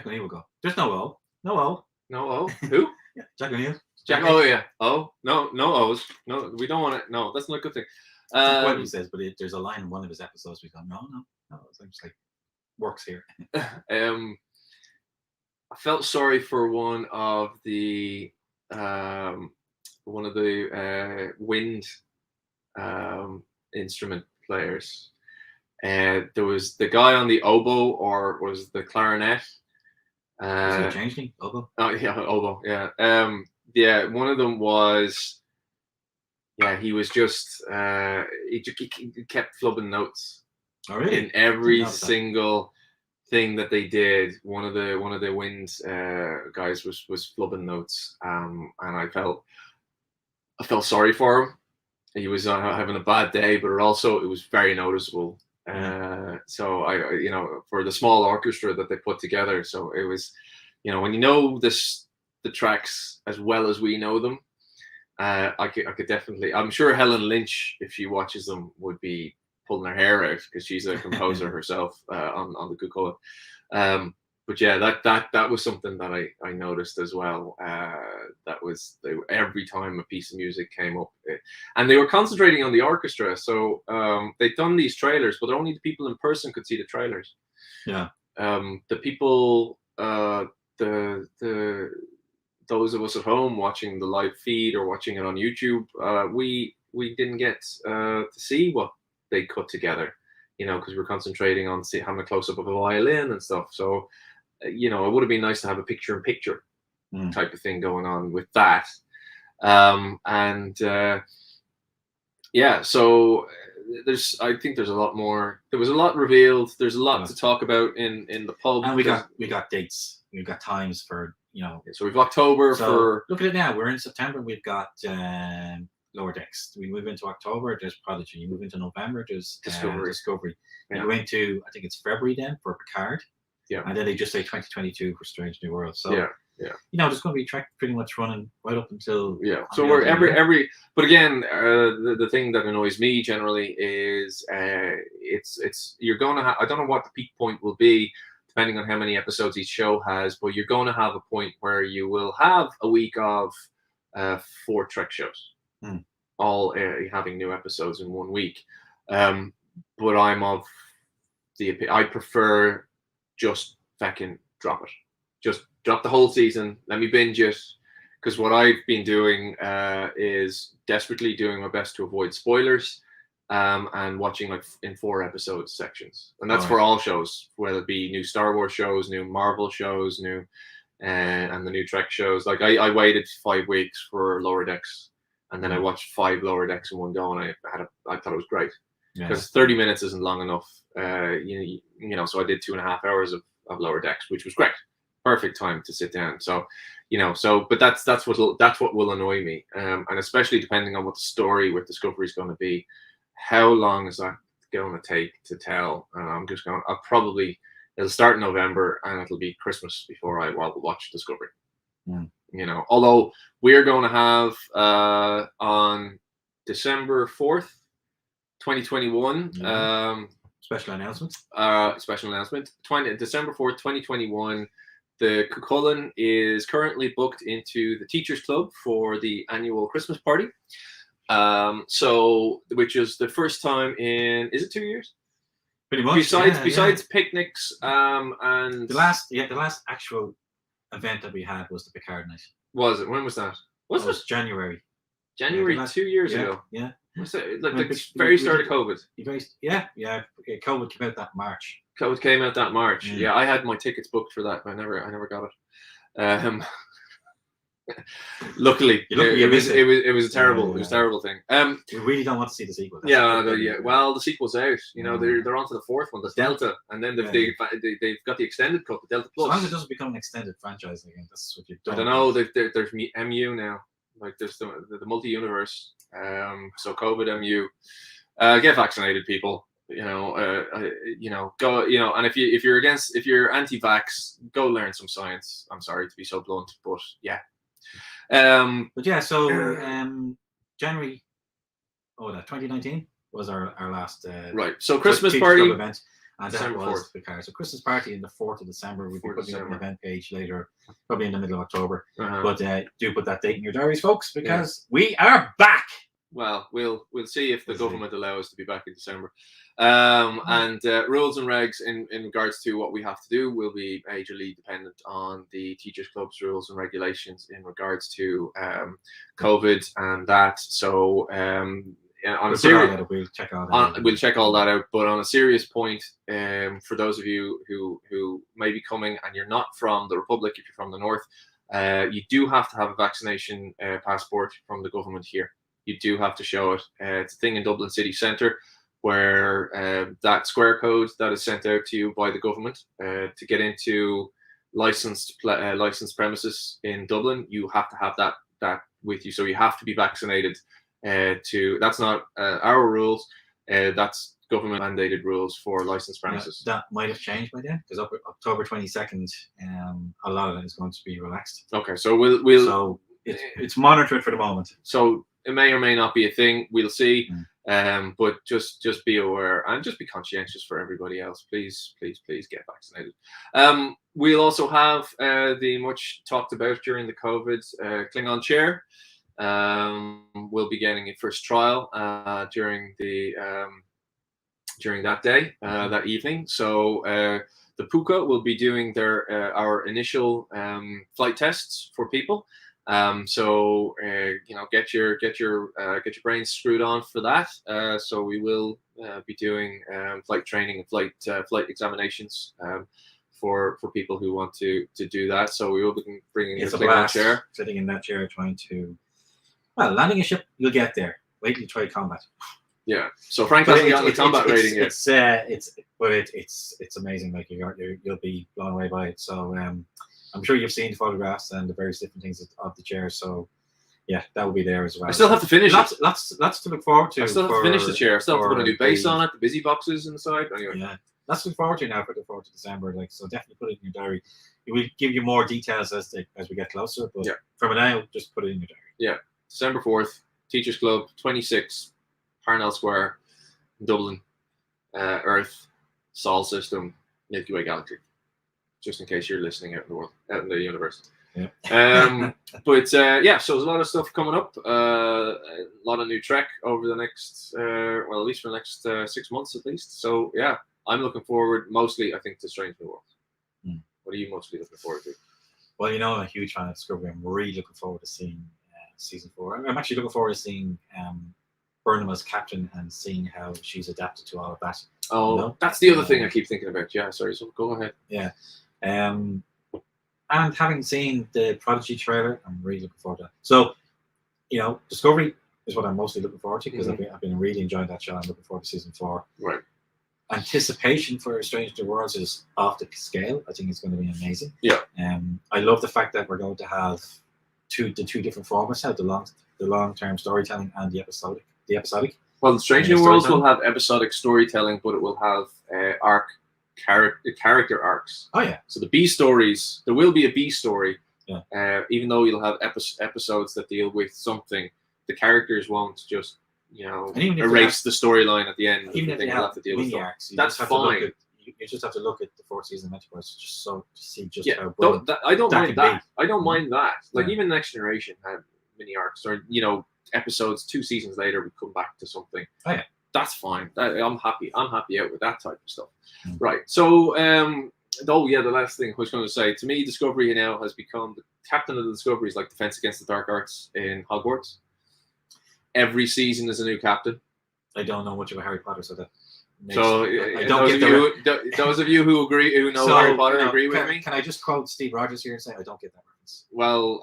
O'Neill will go. There's no O. No O. No O. Who? Yeah, Jack O'Neill. Oh yeah. Oh no O's. No, we don't want it. No, that's not a good thing. What he says, but there's a line in one of his episodes. We go, no. It's just like works here. I felt sorry for one of the wind instrument players. There was the guy on the oboe, or was the clarinet? Is it changing? Oboe? Oh yeah, oboe. Yeah. Yeah. One of them was. Yeah, he was just. He kept flubbing notes. Oh really? In every single thing that they did, one of the wind guys was flubbing notes, and I felt sorry for him. He was having a bad day, but it was very noticeable. So I you know, for the small orchestra that they put together, so it was, you know, when you know the tracks as well as we know them, I could definitely. I'm sure Helen Lynch, if she watches them, would be pulling her hair out because she's a composer herself on the Good Call. But yeah, that was something that I noticed as well. Every time a piece of music came up, and they were concentrating on the orchestra. So they'd done these trailers, but only the people in person could see the trailers. Yeah. The people, those of us at home watching the live feed or watching it on YouTube, we didn't get to see what they cut together, you know, because we're concentrating on having a close up of a violin and stuff. So, you know, it would have been nice to have a picture-in-picture type of thing going on with that. Yeah, so I think there's a lot more. There was a lot revealed. There's a lot to talk about in the pub. And we got dates. We've got times for, you know. So we've October for. Look at it now. We're in September. We've got Lower Decks. We move into October. There's Prodigy. You move into November. There's Discovery. Yeah. You go into, I think it's February then for Picard. Yeah. And then they just say 2022 for Strange New World. So yeah. You know, there's going to be a track pretty much running right up until. Yeah. So we're every. But again, the thing that annoys me generally is it's you're going to have. I don't know what the peak point will be, depending on how many episodes each show has, but you're going to have a point where you will have a week of 4 Trek shows, all having new episodes in 1 week. But I prefer just fucking drop it. Just drop the whole season. Let me binge it. Because what I've been doing is desperately doing my best to avoid spoilers. and watching like in 4 episode sections, and that's for all shows, whether it be new Star Wars shows, new Marvel shows, new and the new Trek shows. Like I waited 5 weeks for Lower Decks, and then I watched 5 Lower Decks in one go, and I thought it was great because 30 minutes isn't long enough. You know, so I did 2.5 hours of Lower Decks, which was great, perfect time to sit down. So, you know, but that's what will annoy me, and especially depending on what the story with Discovery is going to be. How long is that going to take to tell? I'm just going. It'll start in November, and it'll be Christmas before I watch Discovery. You know, although we're going to have on December 4th, 2021. Special announcement. December 4th, 2021. The Cuchulainn is currently booked into the Teachers Club for the annual Christmas party. So, which is the first time in, is it 2 years? Pretty much. Besides picnics, and the last actual event that we had was the Picard night. Was it? When was that? Was it January? January 2 years ago. Yeah. Was it like the very start of COVID? COVID came out that March. COVID came out that March. Yeah, I had my tickets booked for that, but I never got it. Luckily, it was a terrible thing. We really don't want to see the sequel. Well, the sequel's out. You know, they're on to the 4th one, the Delta, and then they've got the extended cut, the Delta Plus. As long as it doesn't become an extended franchise again, that's what you don't. I don't know. There's MU now. Like there's the multi-universe. So COVID MU. Get vaccinated, people. You know, go. You know, and if you're anti-vax, go learn some science. I'm sorry to be so blunt, but yeah. So January 2019 was our last right. So Christmas party event, and that was Picard. So Christmas party in the 4th of December. We'll be putting up an event page later, probably in the middle of October. But do put that date in your diaries, folks, because we are back. Well, we'll see if the government allow us to be back in December. And rules and regs in regards to what we have to do will be majorly dependent on the Teachers Club's rules and regulations in regards to COVID and that. So we'll check all that out. But on a serious point, for those of you who may be coming and you're not from the Republic, if you're from the North, you do have to have a vaccination passport from the government here. You do have to show it. It's a thing in Dublin City Centre, where that square code that is sent out to you by the government to get into licensed premises in Dublin, you have to have that with you. So you have to be vaccinated. That's not our rules. That's government mandated rules for licensed premises. That might have changed by then, because October 22nd, a lot of that is going to be relaxed. Okay, so we'll. So it's monitored for the moment. So it may or may not be a thing. We'll see. But just be aware and just be conscientious for everybody else. Please get vaccinated. We'll also have the much talked about during the COVID Klingon chair. We'll be getting a first trial during that day, that evening. So the Puka will be doing our initial flight tests for people. So get your brains screwed on for that. So we will be doing flight training and flight examinations for people who want to do that. So we will be bringing a Klingon chair, sitting in that chair, trying to landing a ship. You'll get there. Wait till you try combat. Yeah. So Frank hasn't gotten the combat rating yet. It's amazing. Like you'll be blown away by it. So I'm sure you've seen photographs and the various different things of the chair. So yeah, that will be there as well. I still have to finish it. Lots to look forward to. I still have to finish the chair. I still have to put a new base on it, the busy boxes inside. Anyway. Yeah. Lots to look forward to now. Look forward to December. So definitely put it in your diary. We'll give you more details as we get closer. But from now, just put it in your diary. Yeah. December 4th, Teachers Club, 26, Parnell Square, Dublin, Earth, Sol System, Milky Way Galaxy. Just in case you're listening out in the world, out in the universe. Yeah. So there's a lot of stuff coming up. A lot of new Trek over the next, at least for the next 6 months at least. So yeah, I'm looking forward mostly, I think, to Strange New Worlds. What are you mostly looking forward to? Well, I'm a huge fan of Discovery. I'm really looking forward to seeing season 4. I'm actually looking forward to seeing Burnham as captain and seeing how she's adapted to all of that. Oh, No? that's the other thing I keep thinking about. Yeah, sorry. So go ahead. Yeah. And having seen the Prodigy trailer, I'm really looking forward to that. So, Discovery is what I'm mostly looking forward to because I've been really enjoying that show. I'm looking forward to season 4. Right. Anticipation for Strange New Worlds is off the scale. I think it's going to be amazing. Yeah. I love the fact that we're going to have the two different formats now, the long-term storytelling and the episodic. Well, the Strange New Worlds will have episodic storytelling, but it will have character arcs. Oh yeah. So the B stories, there will be a B story. Yeah. Even though you'll have episodes that deal with something, the characters won't just erase the storyline at the end. Even if they have to deal with arcs, that's fine. You just have to look at the 4th season Enterprise to see how brilliant I don't mind that. I don't Mm-hmm. mind that. Like Yeah. even Next Generation had mini arcs, or episodes 2 seasons later we come back to something. Oh yeah. That's fine. I'm happy out with that type of stuff. Mm. Right. So the last thing I was going to say, to me, Discovery now has become the captain of the Discovery is like Defense Against the Dark Arts in Hogwarts. Every season is a new captain. I don't know much about Harry Potter, so that. So I don't get those of you who know Harry Potter agree with me. Can I just quote Steve Rogers here and say I don't get that reference? Well,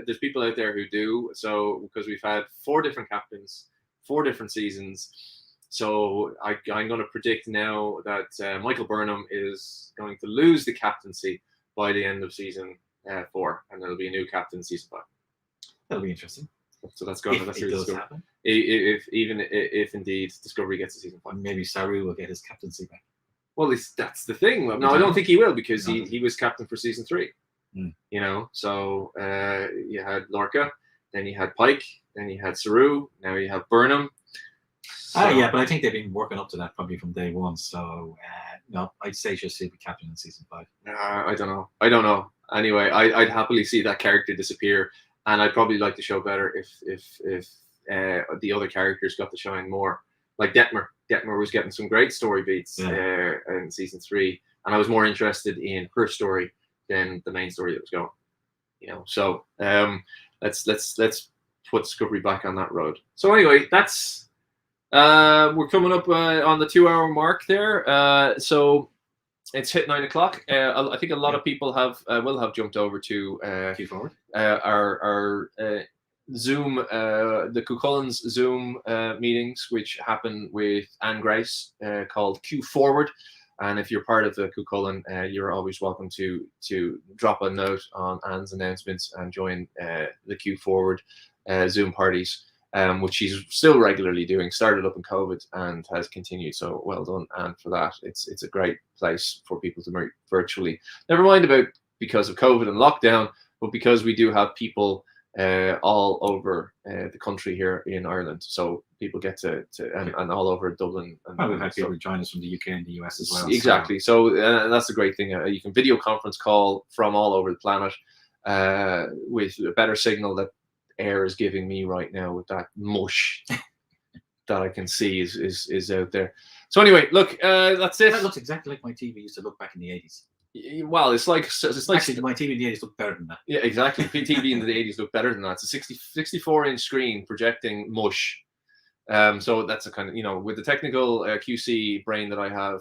there's people out there who do. So because we've had 4 different captains, 4 different seasons. So I'm going to predict now that Michael Burnham is going to lose the captaincy by the end of season 4, and there'll be a new captain in season 5. That'll be interesting. So that's going to If it does happen. If indeed Discovery gets to season 5. Maybe Saru will get his captaincy back. Well, that's the thing. No, I don't think he will because he was captain for season 3. Mm. So you had Lorca, then you had Pike, then you had Saru, now you have Burnham. So, yeah, but I think they've been working up to that probably from day 1. So no, I'd say she'll be captain in season 5. I don't know. Anyway, I'd happily see that character disappear, and I'd probably like the show better if the other characters got to shine more. Like Detmer. Detmer was getting some great story beats in season 3, and I was more interested in her story than the main story that was going. So let's put Discovery back on that road. So anyway, that's we're coming up on the 2-hour mark there. So it's hit 9 o'clock. I think a lot of people will have jumped over to our Zoom, the Cucullins Zoom meetings, which happen with Anne Grace, called Q Forward. And if you're part of the Cucullin, you're always welcome to drop a note on Anne's announcements and join the Q Forward Zoom parties, which she's still regularly doing. Started up in COVID and has continued. So well done, Anne, for that. It's a great place for people to meet virtually. Never mind about because of COVID and lockdown, but because we do have people all over the country here in Ireland, so people get to and all over Dublin. And we've had people join us from the UK and the US as well. Exactly. So that's the great thing. You can video conference call from all over the planet with a better signal that air is giving me right now with that mush that I can see is out there. So anyway, look, that's it. That looks exactly like my TV used to look back in the 80s. Well, it's like actually my TV in the 80s looked better than that. Yeah, exactly. TV in the 80s looked better than that. It's a 64-inch screen projecting mush. So that's a kind of, with the technical QC brain that I have,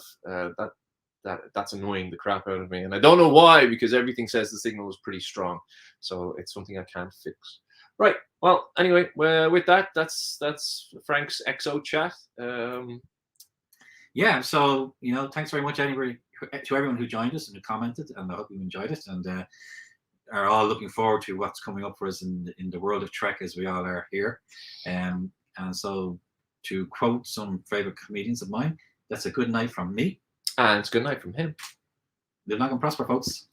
that's annoying the crap out of me, and I don't know why, because everything says the signal is pretty strong. So it's something I can't fix. Right. Well, anyway, with that, that's Frank's XO chat. Yeah. So thanks very much, anyway, to everyone who joined us and who commented, and I hope you enjoyed it, and are all looking forward to what's coming up for us in the world of Trek, as we all are here. And so, to quote some favorite comedians of mine, that's a good night from me. And it's good night from him. Live long and prosper, folks.